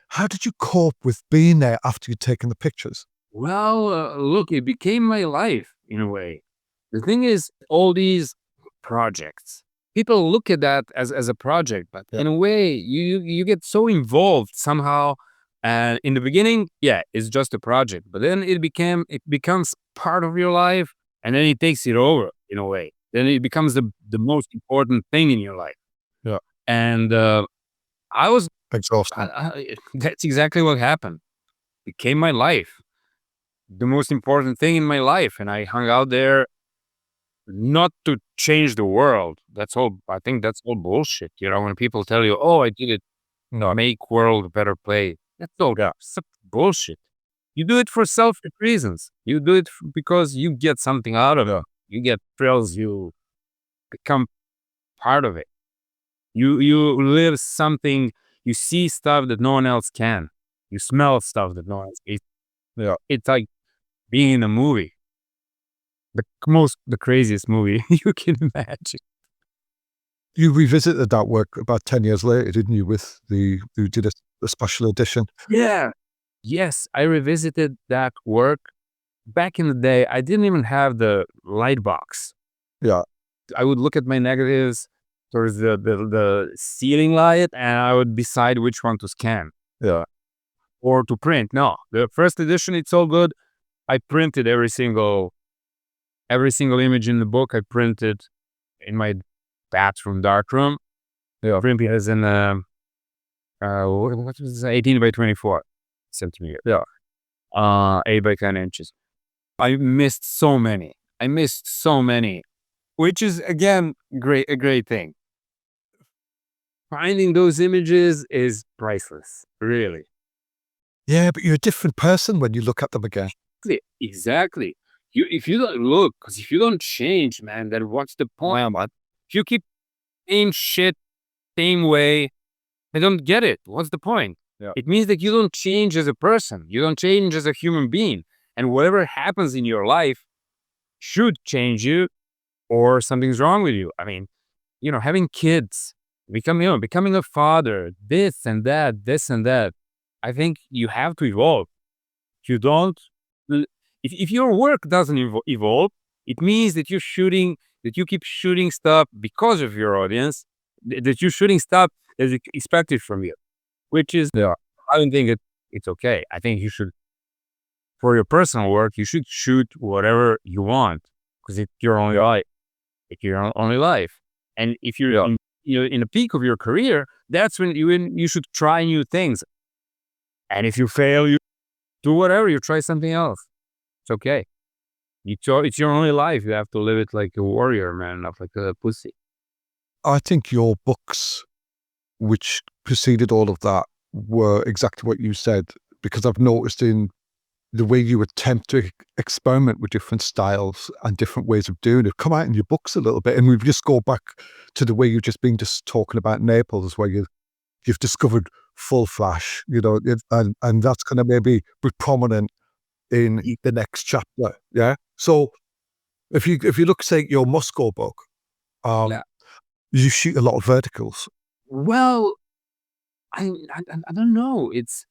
Speaker 3: How did you cope with being there after you'd taken the pictures?
Speaker 4: Well, look, it became my life in a way. The thing is, all these projects, people look at that as a project, but in a way, you get so involved somehow. And in the beginning, yeah, it's just a project, but then it becomes part of your life, and then it takes it over in a way. Then it becomes the most important thing in your life.
Speaker 3: Yeah.
Speaker 4: And I was
Speaker 3: exhausted.
Speaker 4: That's exactly what happened. It became my life, the most important thing in my life, and I hung out there not to change the world. That's all. I think that's all bullshit. When people tell you, "Oh, I did it, make world a better place," that's all bullshit. You do it for selfish reasons. You do it because you get something out of it. You get thrills. You become part of it. You live something. You see stuff that no one else can. You smell stuff that no one else can. It's like being in a movie. The craziest movie you can imagine.
Speaker 3: You revisited that work about 10 years later, didn't you, you did a special edition?
Speaker 4: Yeah. Yes, I revisited that work. Back in the day, I didn't even have the light box.
Speaker 3: Yeah.
Speaker 4: I would look at my negatives towards the ceiling light, and I would decide which one to scan.
Speaker 3: Yeah.
Speaker 4: Or to print. No, the first edition, It's All Good, I printed every single image in the book. I printed in my bathroom darkroom. Yeah, printed as in what was this? 18 by 24 centimeters. Yeah, 8 by 10 inches. I missed so many, which is again a great thing. Finding those images is priceless, really.
Speaker 3: Yeah, but you're a different person when you look at them again.
Speaker 4: Exactly. If you don't look, because if you don't change, man, then what's the point? If you keep same shit, same way, I don't get it. What's the point? Yeah. It means that you don't change as a person. You don't change as a human being. And whatever happens in your life should change you, or something's wrong with you. I mean, having kids, becoming a father, this and that. I think you have to evolve. If you don't, if your work doesn't evolve, it means that you keep shooting stuff because of your audience, that you're shooting stuff that's expected from you, which is, I don't think it's okay. I think you should, for your personal work, you should shoot whatever you want, because it's your only life. It's your only life. And if you're in the peak of your career, that's when you should try new things. And if you fail, you do whatever, you try something else. It's okay. It's your only life. You have to live it like a warrior, man, not like a pussy.
Speaker 3: I think your books, which preceded all of that, were exactly what you said, because I've noticed in the way you attempt to experiment with different styles and different ways of doing it come out in your books a little bit. And we've just go back to the way you've just been just talking about Naples, where you've discovered full flash, and that's going to maybe be prominent in the next chapter. Yeah. So if you look, say, your Moscow book,
Speaker 4: Yeah.
Speaker 3: you shoot a lot of verticals.
Speaker 4: Well, I don't know. It's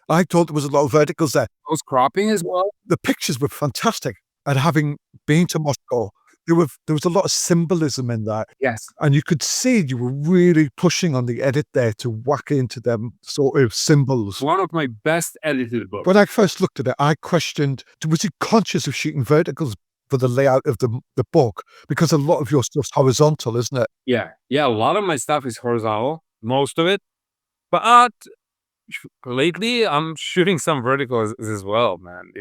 Speaker 3: I thought there was a lot of verticals there.
Speaker 4: was cropping as well.
Speaker 3: The pictures were fantastic. And having been to Moscow, there was a lot of symbolism in that.
Speaker 4: Yes.
Speaker 3: And you could see you were really pushing on the edit there to whack into them sort of symbols.
Speaker 4: One of my best edited books.
Speaker 3: When I first looked at it, I questioned, was he conscious of shooting verticals for the layout of the book? Because a lot of your stuff's horizontal, isn't it?
Speaker 4: Yeah. Yeah. A lot of my stuff is horizontal, most of it. But lately, I'm shooting some verticals as well, man.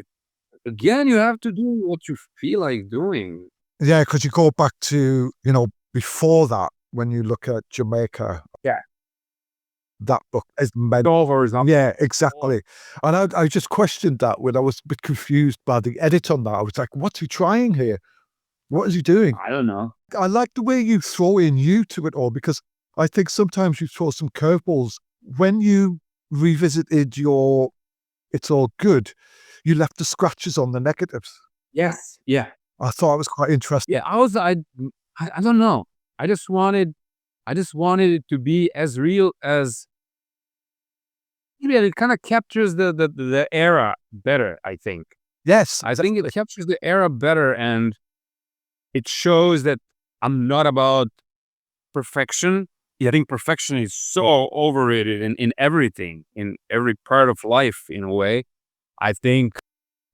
Speaker 4: Again, you have to do what you feel like doing.
Speaker 3: Yeah, because you go back to, before that, when you look at Jamaica.
Speaker 4: Yeah.
Speaker 3: That book is meant.
Speaker 4: All horizontal.
Speaker 3: Yeah, exactly. And I just questioned that when I was a bit confused by the edit on that. I was like, what's he trying here? What is he doing?
Speaker 4: I don't know.
Speaker 3: I like the way you throw in you to it all, because I think sometimes you throw some curveballs. When you revisited your It's All Good, you left the scratches on the negatives.
Speaker 4: Yes. Yeah.
Speaker 3: I thought it was quite interesting.
Speaker 4: Yeah. I don't know. I just wanted it to be as real as. Yeah, it kind of captures the era better, I think.
Speaker 3: Yes.
Speaker 4: I think it captures the era better, and it shows that I'm not about perfection. I think perfection is so overrated in everything, in every part of life, in a way. I think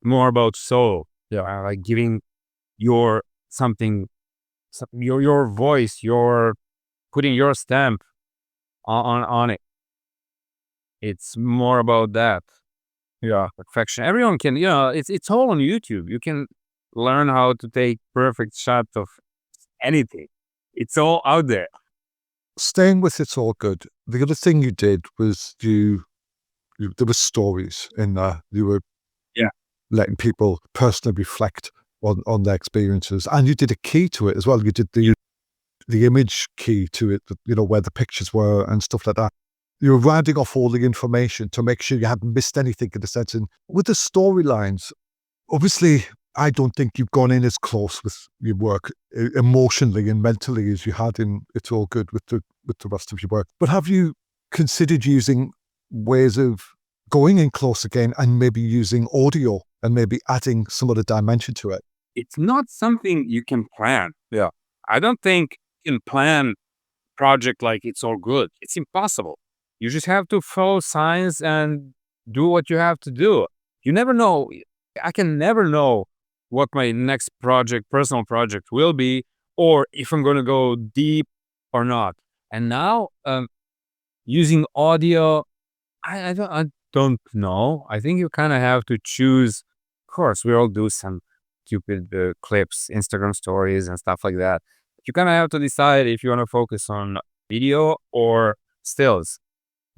Speaker 4: more about soul, like giving your your voice, your putting your stamp on it. It's more about that. Yeah, perfection. Everyone can, it's all on YouTube. You can learn how to take perfect shots of anything. It's all out there.
Speaker 3: Staying with It's All Good, the other thing you did was there were stories in there. You were letting people personally reflect on their experiences, and you did a key to it as well. You did the image key to it, where the pictures were and stuff like that. You were rounding off all the information to make sure you hadn't missed anything in a sense. And with the storylines, obviously, I don't think you've gone in as close with your work emotionally and mentally as you had in It's All Good with the rest of your work. But have you considered using ways of going in close again and maybe using audio and maybe adding some other dimension to it?
Speaker 4: It's not something you can plan. Yeah. I don't think you can plan project like It's All Good. It's impossible. You just have to follow signs and do what you have to do. You never know. I can never know what my next personal project will be, or if I'm going to go deep or not. And now, using audio, I don't know. I think you kind of have to choose. Of course, we all do some stupid clips, Instagram stories and stuff like that. You kind of have to decide if you want to focus on video or stills.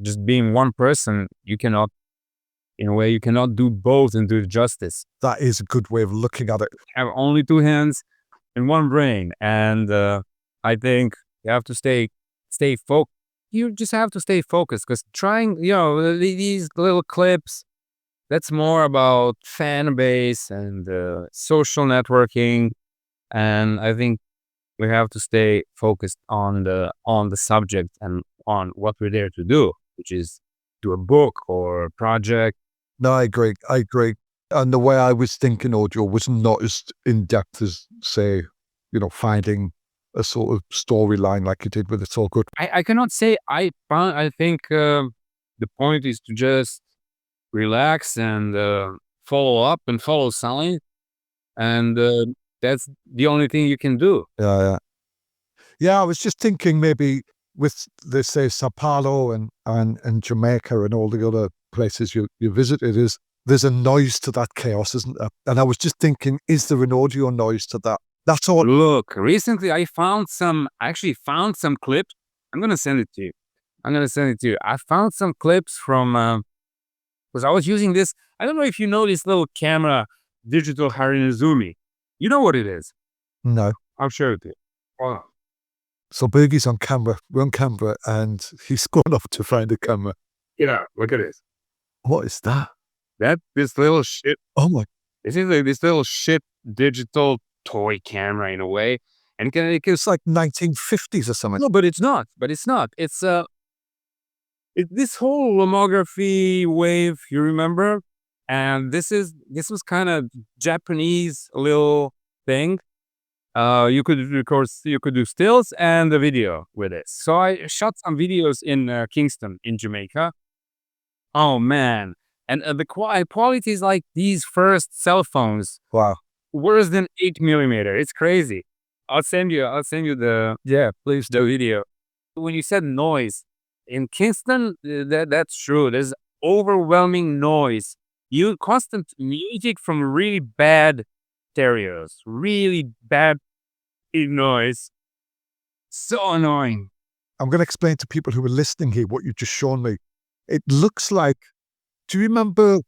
Speaker 4: Just being one person, you cannot do both and do it justice.
Speaker 3: That is a good way of looking at it.
Speaker 4: Have only two hands and one brain. And I think you have to stay focused. You just have to stay focused, because trying, these little clips, that's more about fan base and social networking. And I think we have to stay focused on the subject and on what we're there to do, which is do a book or a project.
Speaker 3: No, I agree. And the way I was thinking audio was not as in depth as, say, finding a sort of storyline like you did with It's All Good.
Speaker 4: I cannot say I think the point is to just relax and follow up and follow signs, and that's the only thing you can do.
Speaker 3: Yeah, I was just thinking maybe with, say, Sao Paulo and Jamaica and all the other places you visited, is there's a noise to that chaos, isn't there? And I was just thinking, is there an audio noise to that? That's all.
Speaker 4: Look, recently I actually found some clips. I'm going to send it to you. I found some clips from, because I was using this. I don't know if you know this little camera, digital Harinazumi. You know what it is?
Speaker 3: No.
Speaker 4: I'll show it to you. Hold on.
Speaker 3: So Boogie's on camera. We're on camera and he's gone off to find a camera.
Speaker 4: Yeah, look at this.
Speaker 3: What is that?
Speaker 4: This little shit.
Speaker 3: Oh my.
Speaker 4: This is like this little shit digital toy camera in a way. And
Speaker 3: It's like 1950s or something.
Speaker 4: No, but it's not. It's this whole lomography wave, you remember? And this was kind of Japanese little thing. You could do stills and a video with it. So I shot some videos in Kingston in Jamaica. Oh man. And the quality is like these first cell phones.
Speaker 3: Wow.
Speaker 4: Worse than 8mm. It's crazy. I'll send you the video. When you said noise in Kingston, that's true. There's overwhelming noise. Constant music from really bad stereos, really bad noise. So annoying.
Speaker 3: I'm going to explain to people who are listening here what you've just shown me. It looks like. Do you remember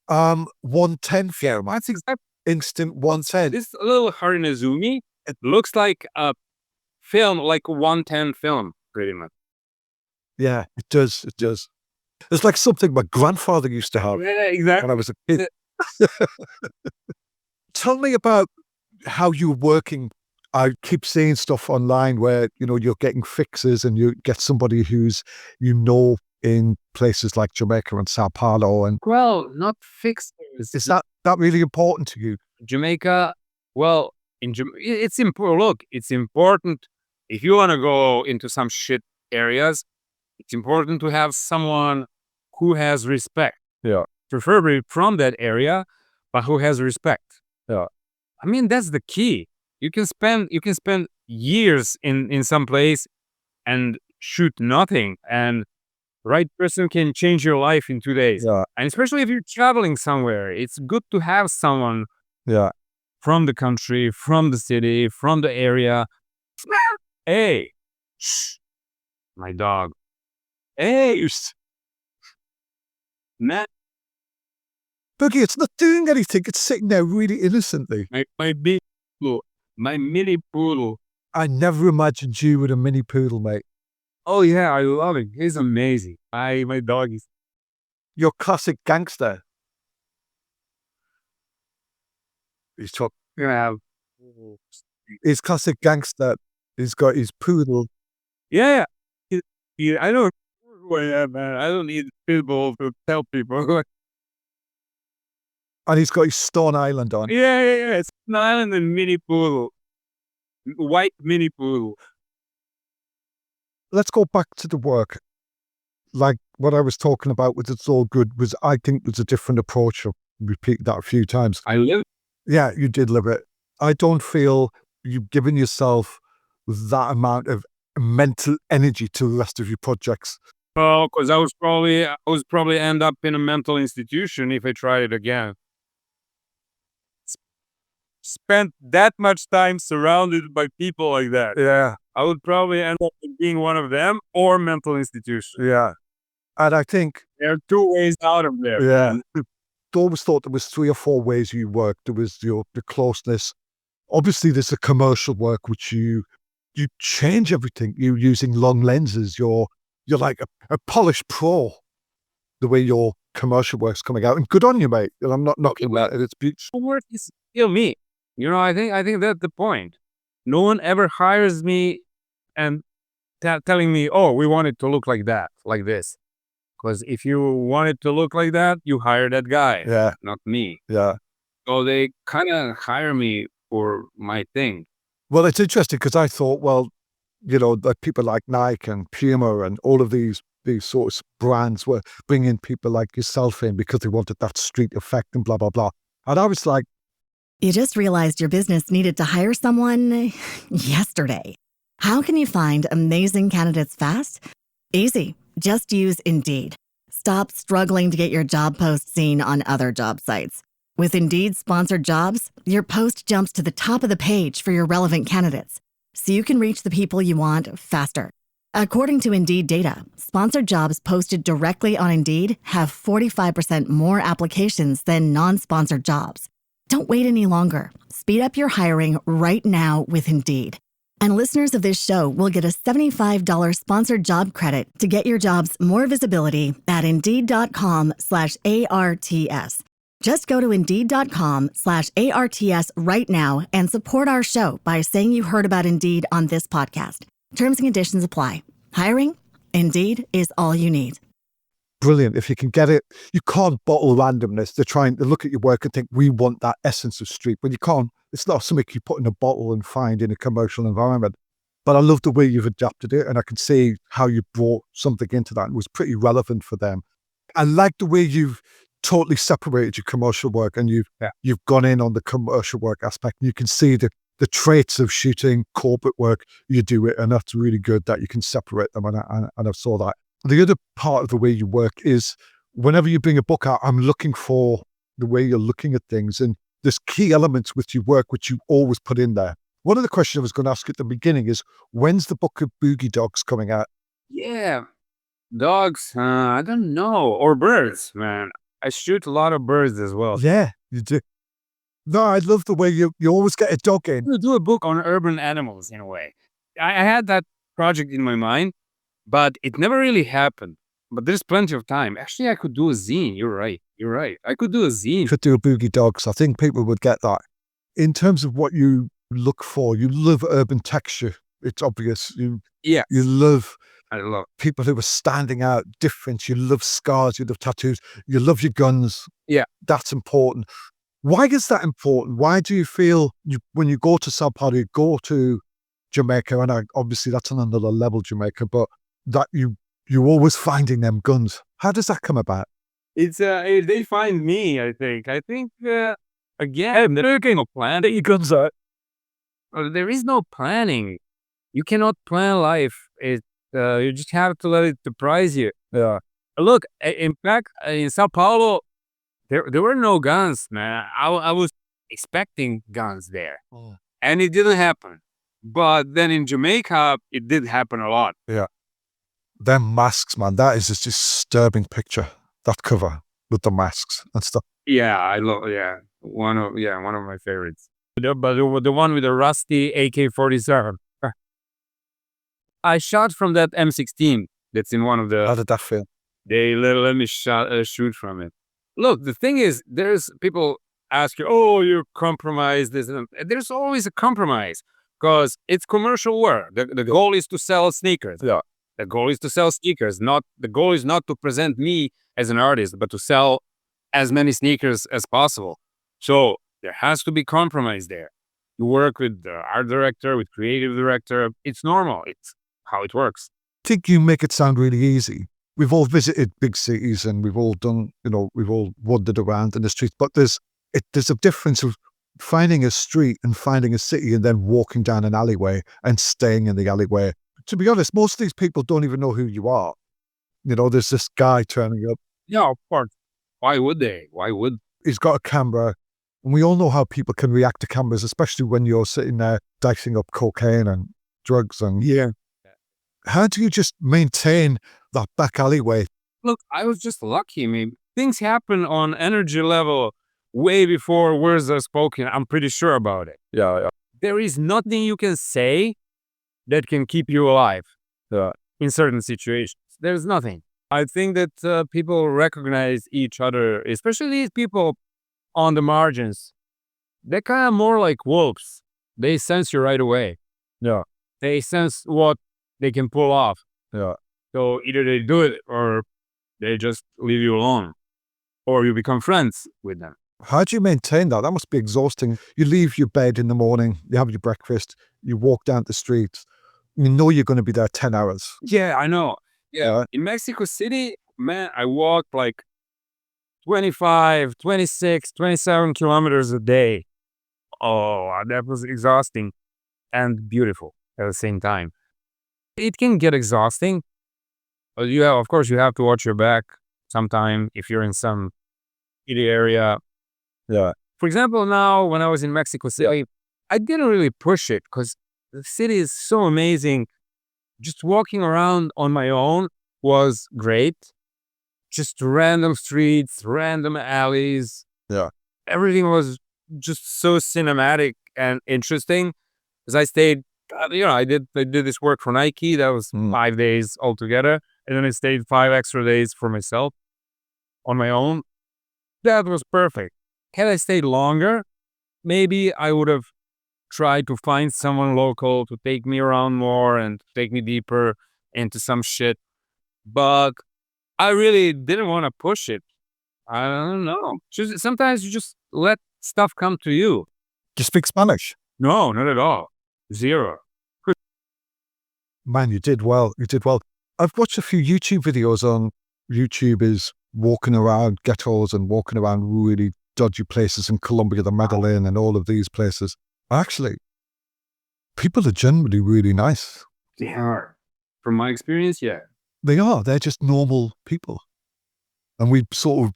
Speaker 3: 110 film?
Speaker 4: That's exactly.
Speaker 3: Instant 110.
Speaker 4: This little Harinazumi, it looks like a film, like a 110 film, pretty much.
Speaker 3: Yeah, it does. It's like something my grandfather used to have.
Speaker 4: Yeah, exactly.
Speaker 3: When I was a kid. Tell me about how you're working. I keep seeing stuff online where, you're getting fixes and you get somebody who's, in places like Jamaica and Sao Paulo. And
Speaker 4: well, not fixers.
Speaker 3: Is that really important to you?
Speaker 4: Jamaica, well, it's important. Look, it's important if you want to go into some shit areas. It's important to have someone who has respect.
Speaker 3: Yeah.
Speaker 4: Preferably from that area, but who has respect.
Speaker 3: Yeah.
Speaker 4: I mean, that's the key. You can spend years in some place and shoot nothing, and right person can change your life in 2 days.
Speaker 3: Yeah.
Speaker 4: And especially if you're traveling somewhere, it's good to have someone from the country, from the city, from the area. Hey, shh, my dog. Hey, man.
Speaker 3: Boogie, it's not doing anything. It's sitting there really innocently.
Speaker 4: My big poodle, my mini poodle.
Speaker 3: I never imagined you with a mini poodle, mate.
Speaker 4: Oh yeah, I love it. He's amazing. My dog is.
Speaker 3: Your classic gangster. He's talking.
Speaker 4: Yeah.
Speaker 3: His classic gangster. He's got his poodle.
Speaker 4: Yeah. I know who I am, man. I don't need people to tell people.
Speaker 3: And he's got his Stone Island on.
Speaker 4: Yeah. It's Stone Island and mini poodle. White mini poodle.
Speaker 3: Let's go back to the work. Like what I was talking about with It's All Good was, I think there's a different approach. I've repeated that a few times.
Speaker 4: I live.
Speaker 3: Yeah, you did live it. I don't feel you've given yourself that amount of mental energy to the rest of your projects.
Speaker 4: Oh, because I was probably end up in a mental institution if I tried it again. Spent that much time surrounded by people like that.
Speaker 3: Yeah.
Speaker 4: I would probably end up being one of them or mental institution.
Speaker 3: Yeah. And I think
Speaker 4: there are 2 ways out of there.
Speaker 3: Yeah. I always thought there was 3 or 4 ways you worked. There was the closeness. Obviously, there's the commercial work, which you change everything. You're using long lenses. You're like a polished pro, the way your commercial work's coming out. And good on you, mate. And I'm not knocking that. It's beautiful.
Speaker 4: Work is still me. I think that's the point. No one ever hires me and telling me, oh, we want it to look like that, like this. Because if you want it to look like that, you hire that guy.
Speaker 3: Yeah.
Speaker 4: Not me.
Speaker 3: Yeah.
Speaker 4: So they kind of hire me for my thing.
Speaker 3: Well, it's interesting because I thought, that people like Nike and Puma and all of these sorts of brands were bringing people like yourself in because they wanted that street effect and blah, blah, blah. And I was like,
Speaker 2: You just realized your business needed to hire someone yesterday. How can you find amazing candidates fast? Easy. Just use Indeed. Stop struggling to get your job post seen on other job sites. With Indeed sponsored jobs, your post jumps to the top of the page for your relevant candidates, so you can reach the people you want faster. According to Indeed data, sponsored jobs posted directly on Indeed have 45% more applications than non-sponsored jobs. Don't wait any longer. Speed up your hiring right now with Indeed. And listeners of this show will get a $75 sponsored job credit to get your jobs more visibility at Indeed.com/ARTS. Just go to Indeed.com/ARTS right now and support our show by saying you heard about Indeed on this podcast. Terms and conditions apply. Hiring? Indeed is all you need.
Speaker 3: Brilliant. If you can get it, you can't bottle randomness. They're trying to look at your work and think, we want that essence of street. But you can't, it's not something you put in a bottle and find in a commercial environment. But I love the way you've adapted it. And I can see how you brought something into that. It was pretty relevant for them. I like the way you've totally separated your commercial work and you've gone in on the commercial work aspect. You can see the traits of shooting corporate work, you do it. And that's really good that you can separate them. And I saw that. The other part of the way you work is whenever you bring a book out, I'm looking for the way you're looking at things. And there's key elements with your work, which you always put in there. One of the questions I was going to ask at the beginning is, when's the book of Boogie Dogs coming out?
Speaker 4: Yeah, dogs, I don't know. Or birds, man. I shoot a lot of birds as well.
Speaker 3: Yeah, you do. No, I love the way you always get a dog in.
Speaker 4: To do a book on urban animals in a way. I had that project in my mind, but it never really happened. But there's plenty of time. Actually, I could do a zine. You're right. I could do a zine.
Speaker 3: You could do a Boogie Dogs. I think people would get that. In terms of what you look for, you love urban texture. It's obvious. You love people who are standing out, different. You love scars. You love tattoos. You love your guns.
Speaker 4: Yeah.
Speaker 3: That's important. Why is that important? Why do you feel when you go to Sao Paulo, you go to Jamaica, and obviously that's on another level, Jamaica, but that you're always finding them guns. How does that come about?
Speaker 4: It's they find me, I think. Again, there is no plan that you guns out. There is no planning. You cannot plan life. You just have to let it surprise you.
Speaker 3: Yeah.
Speaker 4: Look, in fact, in Sao Paulo, there were no guns, man. I was expecting guns there, and it didn't happen. But then in Jamaica, it did happen a lot.
Speaker 3: Yeah. Them masks, man, that is just a disturbing picture. That cover with the masks and stuff.
Speaker 4: Yeah, I love. Yeah, one of my favorites. But the one with the rusty AK-47. I shot from that M16. That's in one of the.
Speaker 3: How did that feel?
Speaker 4: They let me shoot from it. Look, the thing is, there's people ask you, "Oh, you compromised this," and there's always a compromise because it's commercial work. The goal is to sell sneakers.
Speaker 3: Yeah.
Speaker 4: The goal is to sell sneakers. The goal is not to present me as an artist, but to sell as many sneakers as possible. So there has to be compromise there. You work with the art director, with creative director. It's normal. It's how it works.
Speaker 3: I think you make it sound really easy. We've all visited big cities and we've all done, we've all wandered around in the streets, but there's a difference of finding a street and finding a city and then walking down an alleyway and staying in the alleyway. To be honest, most of these people don't even know who you are. There's this guy turning up.
Speaker 4: Yeah, of course. Why would they?
Speaker 3: He's got a camera, and we all know how people can react to cameras, especially when you're sitting there dicing up cocaine and drugs. And how do you just maintain that back alleyway?
Speaker 4: Look, I was just lucky. I mean, things happen on energy level way before words are spoken. I'm pretty sure about it.
Speaker 3: Yeah.
Speaker 4: There is nothing you can say that can keep you alive in certain situations. There's nothing. I think that people recognize each other, especially these people on the margins. They're kind of more like wolves. They sense you right away.
Speaker 3: Yeah.
Speaker 4: They sense what they can pull off.
Speaker 3: Yeah.
Speaker 4: So either they do it or they just leave you alone, or you become friends with them.
Speaker 3: How do you maintain that? That must be exhausting. You leave your bed in the morning, you have your breakfast, you walk down the streets, you know you're going to be there 10 hours.
Speaker 4: Yeah, I know. Yeah. In Mexico City, man, I walked like 25, 26, 27 kilometers a day. Oh, that was exhausting and beautiful at the same time. It can get exhausting. But of course, you have to watch your back. sometime if you're in some city area.
Speaker 3: Yeah.
Speaker 4: For example, now when I was in Mexico City, I didn't really push it because the city is so amazing. Just walking around on my own was great. Just random streets, random alleys.
Speaker 3: Yeah.
Speaker 4: Everything was just so cinematic and interesting. As I stayed, I did this work for Nike. That was 5 days altogether. And then I stayed 5 extra days for myself on my own. That was perfect. Had I stayed longer, maybe I would have tried to find someone local to take me around more and take me deeper into some shit. But I really didn't want to push it. I don't know. Sometimes you just let stuff come to you.
Speaker 3: Do you speak Spanish?
Speaker 4: No, not at all. Zero.
Speaker 3: Man, you did well. You did well. I've watched a few YouTube videos on YouTubers walking around ghettos and walking around really dodgy places in Colombia, the Medellin, and all of these places. Actually, people are generally really nice.
Speaker 4: They are. From my experience, yeah.
Speaker 3: They are. They're just normal people. And we've sort of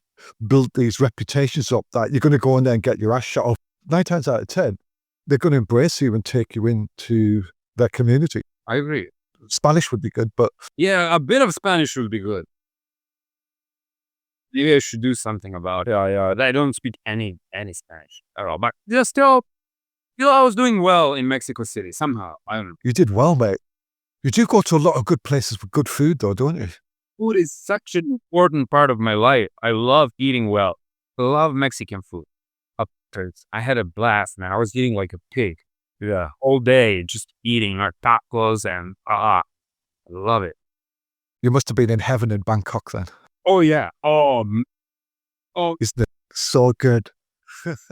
Speaker 3: built these reputations up that you're going to go in there and get your ass shot off. 9 times out of 10, they're going to embrace you and take you into their community.
Speaker 4: I agree.
Speaker 3: Spanish would be good, but...
Speaker 4: Yeah, a bit of Spanish would be good. Maybe I should do something about it. Yeah. I don't speak any Spanish at all. But just still, I was doing well in Mexico City somehow. I don't know.
Speaker 3: You did well, mate. You do go to a lot of good places for good food, though, don't you?
Speaker 4: Food is such an important part of my life. I love eating well. I love Mexican food. I had a blast, man. I was eating like a pig. Yeah. All day, just eating our tacos and I love it.
Speaker 3: You must have been in heaven in Bangkok then.
Speaker 4: Oh, yeah. Oh.
Speaker 3: Isn't it so good?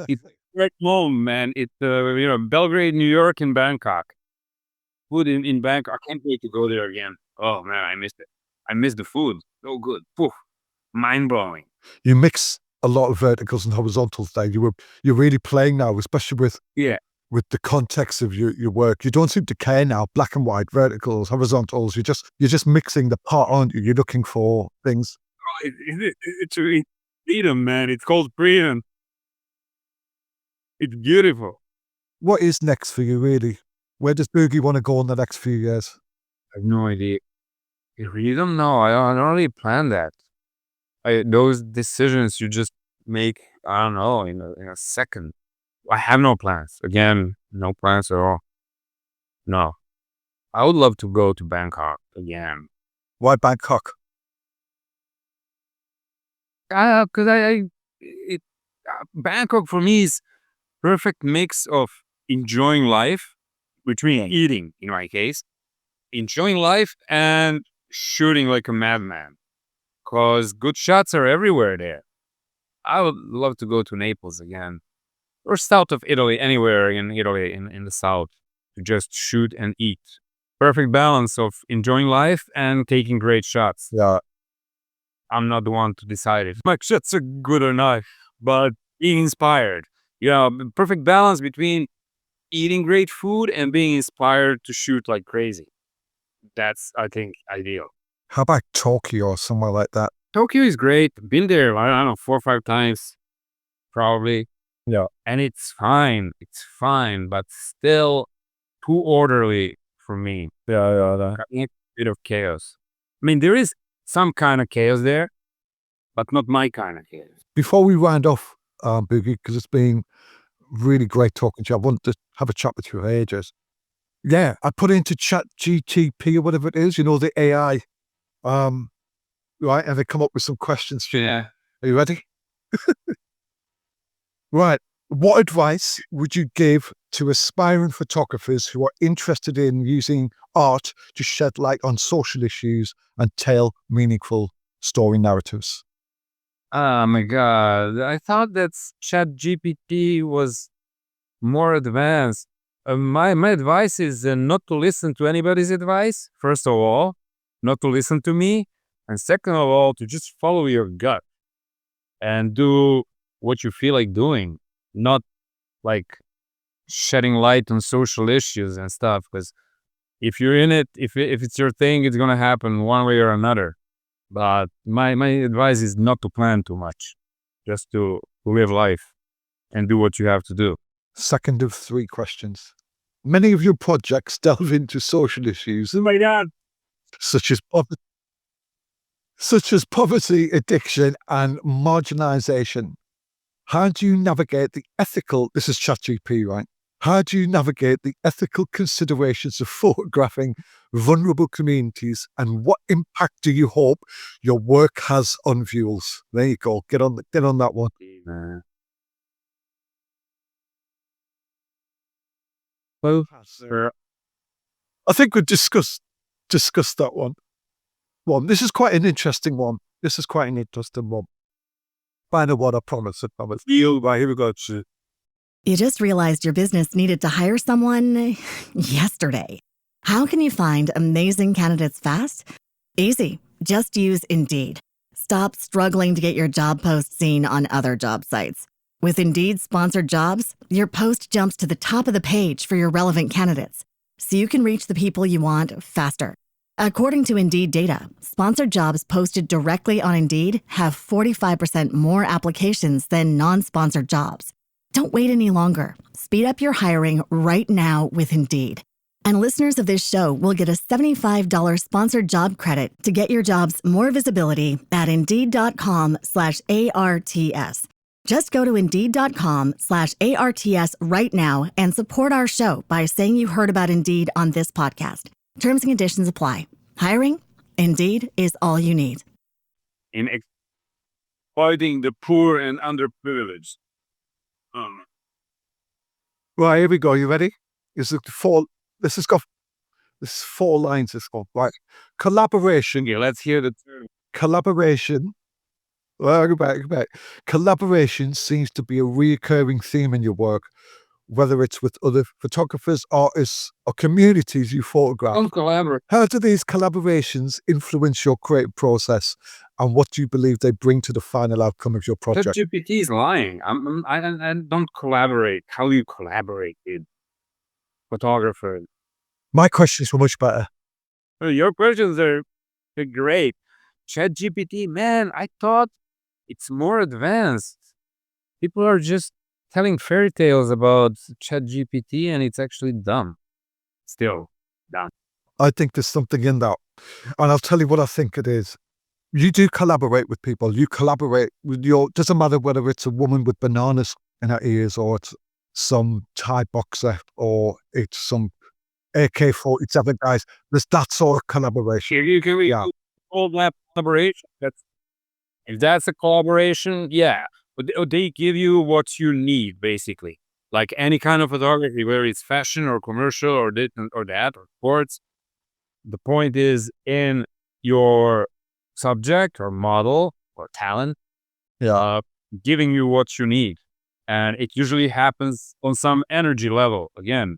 Speaker 4: It's right home, man. It's, Belgrade, New York, and Bangkok. Food in Bangkok. I can't wait to go there again. Oh, man, I missed it. I missed the food. So good. Poof. Mind-blowing.
Speaker 3: You mix a lot of verticals and horizontals there. You're really playing now, especially with the context of your work. You don't seem to care now. Black and white, verticals, horizontals. You're just mixing the part, aren't you? You're looking for things.
Speaker 4: Oh, it's freedom, man. It's called freedom. It's beautiful.
Speaker 3: What is next for you, really? Where does Boogie want to go in the next few years?
Speaker 4: I have no idea. I really don't know. I don't really plan that. Those decisions you just make, I don't know, in a second. I have no plans. Again, no plans at all. No. I would love to go to Bangkok again.
Speaker 3: Why Bangkok?
Speaker 4: Because Bangkok for me is perfect mix of enjoying life, between eating, in my case, enjoying life and shooting like a madman. Because good shots are everywhere there. I would love to go to Naples again. Or south of Italy, anywhere in Italy, in the south, to just shoot and eat. Perfect balance of enjoying life and taking great shots.
Speaker 3: Yeah.
Speaker 4: I'm not the one to decide if my shots are good or not, but being inspired. Perfect balance between eating great food and being inspired to shoot like crazy. That's, I think, ideal.
Speaker 3: How about Tokyo or somewhere like that?
Speaker 4: Tokyo is great. Been there, I don't know, 4 or 5 times, probably.
Speaker 3: Yeah.
Speaker 4: And it's fine. It's fine, but still too orderly for me.
Speaker 3: Yeah.
Speaker 4: A bit of chaos. I mean, there is some kind of chaos there, but not my kind of chaos.
Speaker 3: Before we round off, Boogie, because it's been really great talking to you. I want to have a chat with you for ages. Yeah, I put it into Chat GTP or whatever it is, the AI. Right, and they come up with some questions.
Speaker 4: Yeah.
Speaker 3: Are you ready? Right. What advice would you give to aspiring photographers who are interested in using art to shed light on social issues and tell meaningful story narratives?
Speaker 4: Oh my God. I thought that Chat GPT was more advanced. My advice is not to listen to anybody's advice, first of all, not to listen to me, and second of all, to just follow your gut and do what you feel like doing, not like shedding light on social issues and stuff. Because if you're in it, if it's your thing, it's going to happen one way or another. But my advice is not to plan too much, just to live life and do what you have to do.
Speaker 3: Second of 3 questions. Many of your projects delve into social issues
Speaker 4: Oh my God.
Speaker 3: such as poverty, addiction, and marginalization. How do you navigate the ethical, this is ChatGPT, right? How do you navigate the ethical considerations of photographing vulnerable communities, and what impact do you hope your work has on viewers? There you go. Get on that one.
Speaker 4: Well,
Speaker 3: I think we've discussed that one. This is quite an interesting one. Find out what I promise. Right, here we go.
Speaker 2: You just realized your business needed to hire someone yesterday. How can you find amazing candidates fast? Easy. Just use Indeed. Stop struggling to get your job post seen on other job sites. With Indeed sponsored jobs, your post jumps to the top of the page for your relevant candidates, so you can reach the people you want faster. According to Indeed data, sponsored jobs posted directly on Indeed have 45% more applications than non-sponsored jobs. Don't wait any longer. Speed up your hiring right now with Indeed. And listeners of this show will get a $75 sponsored job credit to get your jobs more visibility at Indeed.com/ARTS. Just go to Indeed.com/ARTS right now and support our show by saying you heard about Indeed on this podcast. Terms and conditions apply. Hiring? Indeed is all you need.
Speaker 4: In exploiting the poor and underprivileged.
Speaker 3: Right, here we go. You ready? This is 4 lines. It's called, right. Collaboration.
Speaker 4: Yeah, let's hear the term.
Speaker 3: Collaboration. Well, go back. Collaboration seems to be a recurring theme in your work, whether it's with other photographers, artists, or communities you photograph.
Speaker 4: Don't collaborate.
Speaker 3: How do these collaborations influence your creative process, and what do you believe they bring to the final outcome of your project?
Speaker 4: ChatGPT is lying. I don't collaborate. How do you collaborate with photographers?
Speaker 3: My questions were much better.
Speaker 4: Your questions are great. ChatGPT, man, I thought it's more advanced. People are just telling fairy tales about ChatGPT, and it's actually dumb. Still dumb.
Speaker 3: I think there's something in that. And I'll tell you what I think it is. You do collaborate with people. You collaborate with doesn't matter whether it's a woman with bananas in her ears, or it's some Thai boxer, or it's some AK-47 guys. There's that sort of collaboration.
Speaker 4: You can call that collaboration. If that's a collaboration, yeah. But they give you what you need, basically. Like any kind of photography, whether it's fashion or commercial or this or that or sports. The point is in your subject or model or talent, giving you what you need. And it usually happens on some energy level. Again,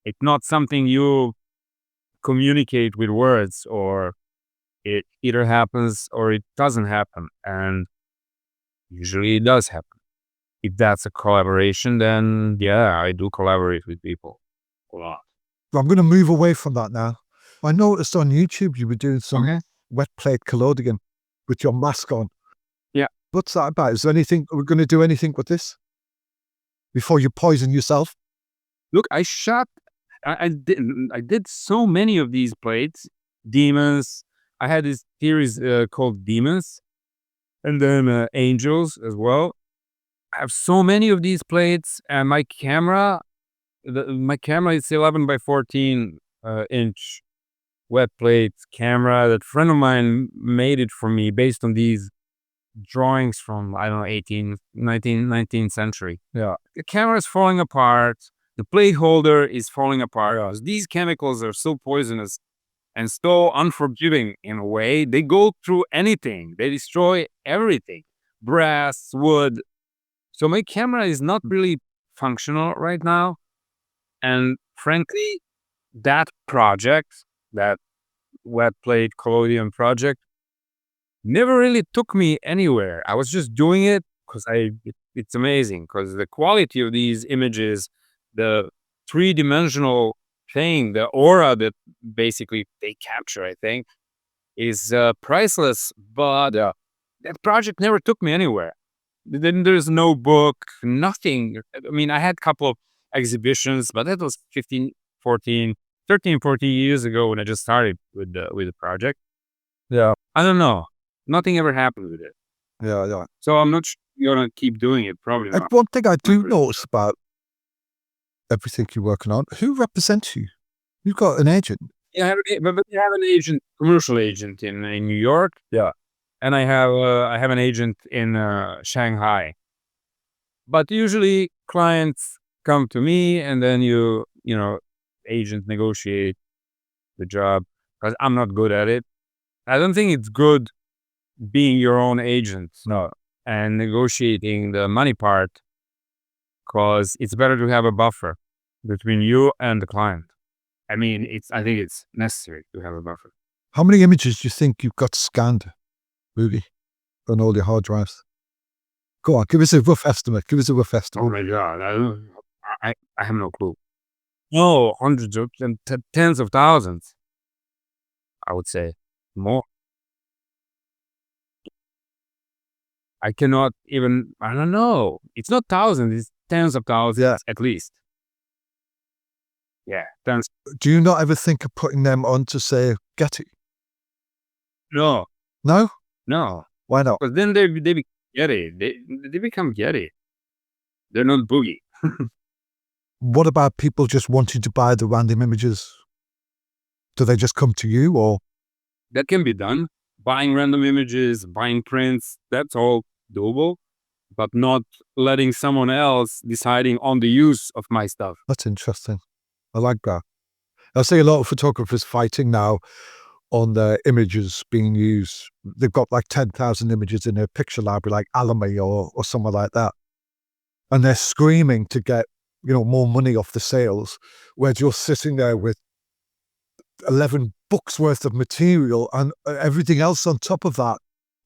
Speaker 4: it's not something you communicate with words, or it either happens or it doesn't happen. And usually it does happen. If that's a collaboration, then yeah, I do collaborate with people a lot.
Speaker 3: I'm going to move away from that now. I noticed on YouTube you were doing some wet plate collodion with your mask on.
Speaker 4: Yeah.
Speaker 3: What's that about? Is there anything, are we going to do anything with this before you poison yourself?
Speaker 4: Look, I did so many of these plates. Demons. I had this series called Demons, and then Angels as well. I have so many of these plates, and my camera is 11 by 14 inch wet plate camera that a friend of mine made it for me based on these drawings from, I don't know, 19th century.
Speaker 3: Yeah.
Speaker 4: The camera is falling apart. The plate holder is falling apart. These chemicals are so poisonous and so unforgiving in a way. They go through anything. They destroy everything. Brass, wood. So my camera is not really functional right now. And frankly, that project, that wet plate collodion project, never really took me anywhere. I was just doing it because it's amazing, because the quality of these images, the three-dimensional thing, the aura that basically they capture, I think, is priceless, but that project never took me anywhere. Then there's no book, nothing. I mean, I had a couple of exhibitions, but that was 13, 14 years ago when I just started with the project.
Speaker 3: Yeah.
Speaker 4: I don't know. Nothing ever happened with it.
Speaker 3: Yeah.
Speaker 4: So I'm not sure you're going to keep doing it. Probably
Speaker 3: And
Speaker 4: not.
Speaker 3: one thing I do notice about everything you're working on, who represents you? You've got an agent.
Speaker 4: Yeah, but you have an agent, commercial agent in New York.
Speaker 3: Yeah.
Speaker 4: And I have an agent in Shanghai. But usually clients come to me, and then agent negotiate the job, because I'm not good at it. I don't think it's good being your own agent.
Speaker 3: No.
Speaker 4: And negotiating the money part, because it's better to have a buffer between you and the client. I mean, I think it's necessary to have a buffer.
Speaker 3: How many images do you think you've got scanned, Boogie, on all your hard drives? Go on, give us a rough estimate.
Speaker 4: Oh my God, I have no clue. No, hundreds of and tens of thousands. I would say more. I cannot even. I don't know. It's not thousands. It's tens of thousands at least. Yeah, tens.
Speaker 3: Do you not ever think of putting them onto, say, Getty?
Speaker 4: No.
Speaker 3: No?
Speaker 4: No.
Speaker 3: Why not?
Speaker 4: Because then they become Getty. They become Getty. They're not Boogie.
Speaker 3: What about people just wanting to buy the random images? Do they just come to you, or?
Speaker 4: That can be done. Buying random images, buying prints, that's all doable. But not letting someone else deciding on the use of my stuff.
Speaker 3: That's interesting. I like that. I see a lot of photographers fighting now on their images being used. They've got like 10,000 images in their picture library, like Alamy or somewhere like that. And they're screaming to get, more money off the sales, whereas you're sitting there with 11 books worth of material and everything else on top of that,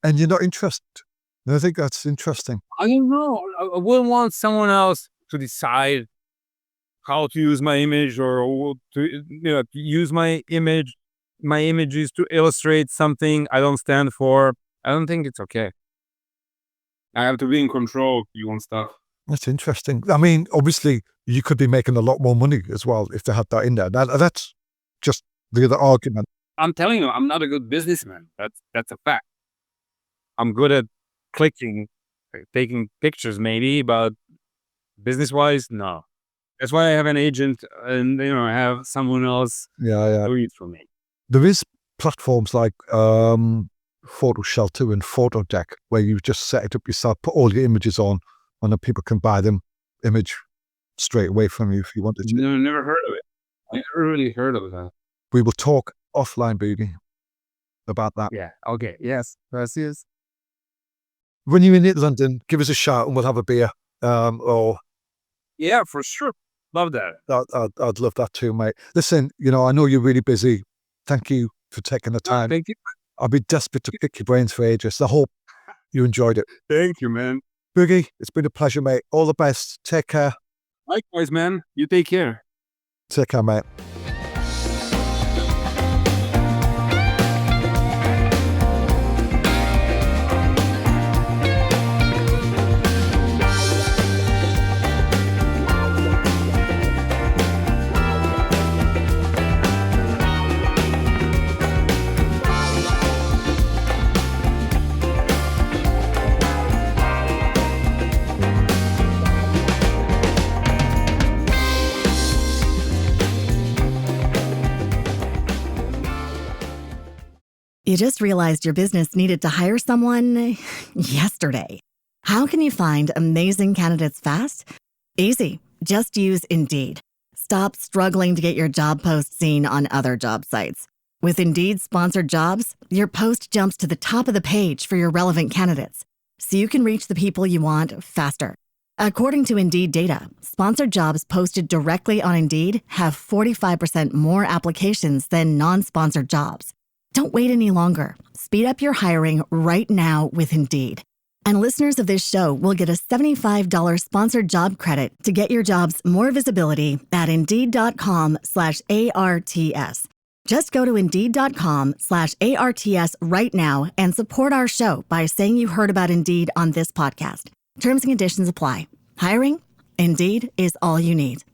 Speaker 3: and you're not interested. And I think that's interesting.
Speaker 4: I don't know. I wouldn't want someone else to decide how to use my image, or to use my images to illustrate something I don't stand for. I don't think it's okay. I have to be in control of your own stuff.
Speaker 3: That's interesting. I mean, obviously, you could be making a lot more money as well if they had that in there. That's just the other argument.
Speaker 4: I'm telling you, I'm not a good businessman. That's a fact. I'm good at clicking, taking pictures maybe, but business-wise, no. That's why I have an agent, and I have someone else do it for me.
Speaker 3: There is platforms like Photo Shelter and Photo Deck where you just set it up yourself, put all your images on, and then people can buy them image straight away from you if you wanted to.
Speaker 4: No, never heard of it. I never really heard of that.
Speaker 3: We will talk offline, Boogie, about that.
Speaker 4: Yeah. Okay. Yes. Gracias.
Speaker 3: When you're in London, give us a shout and we'll have a beer.
Speaker 4: Yeah, for sure. Love that.
Speaker 3: I'd love that too, mate. Listen, I know you're really busy. Thank you for taking the time.
Speaker 4: Thank you.
Speaker 3: I'll be desperate to pick your brains for ages. I hope you enjoyed it.
Speaker 4: Thank you, man.
Speaker 3: Boogie, it's been a pleasure, mate. All the best. Take care.
Speaker 4: Likewise, man. You take care.
Speaker 3: Take care, mate.
Speaker 2: You just realized your business needed to hire someone yesterday. How can you find amazing candidates fast? Easy. Just use Indeed. Stop struggling to get your job post seen on other job sites. With Indeed sponsored jobs, your post jumps to the top of the page for your relevant candidates, so you can reach the people you want faster. According to Indeed data, sponsored jobs posted directly on Indeed have 45% more applications than non-sponsored jobs. Don't wait any longer. Speed up your hiring right now with Indeed. And listeners of this show will get a $75 sponsored job credit to get your jobs more visibility at Indeed.com/ARTS. Just go to Indeed.com/ARTS right now and support our show by saying you heard about Indeed on this podcast. Terms and conditions apply. Hiring? Indeed is all you need.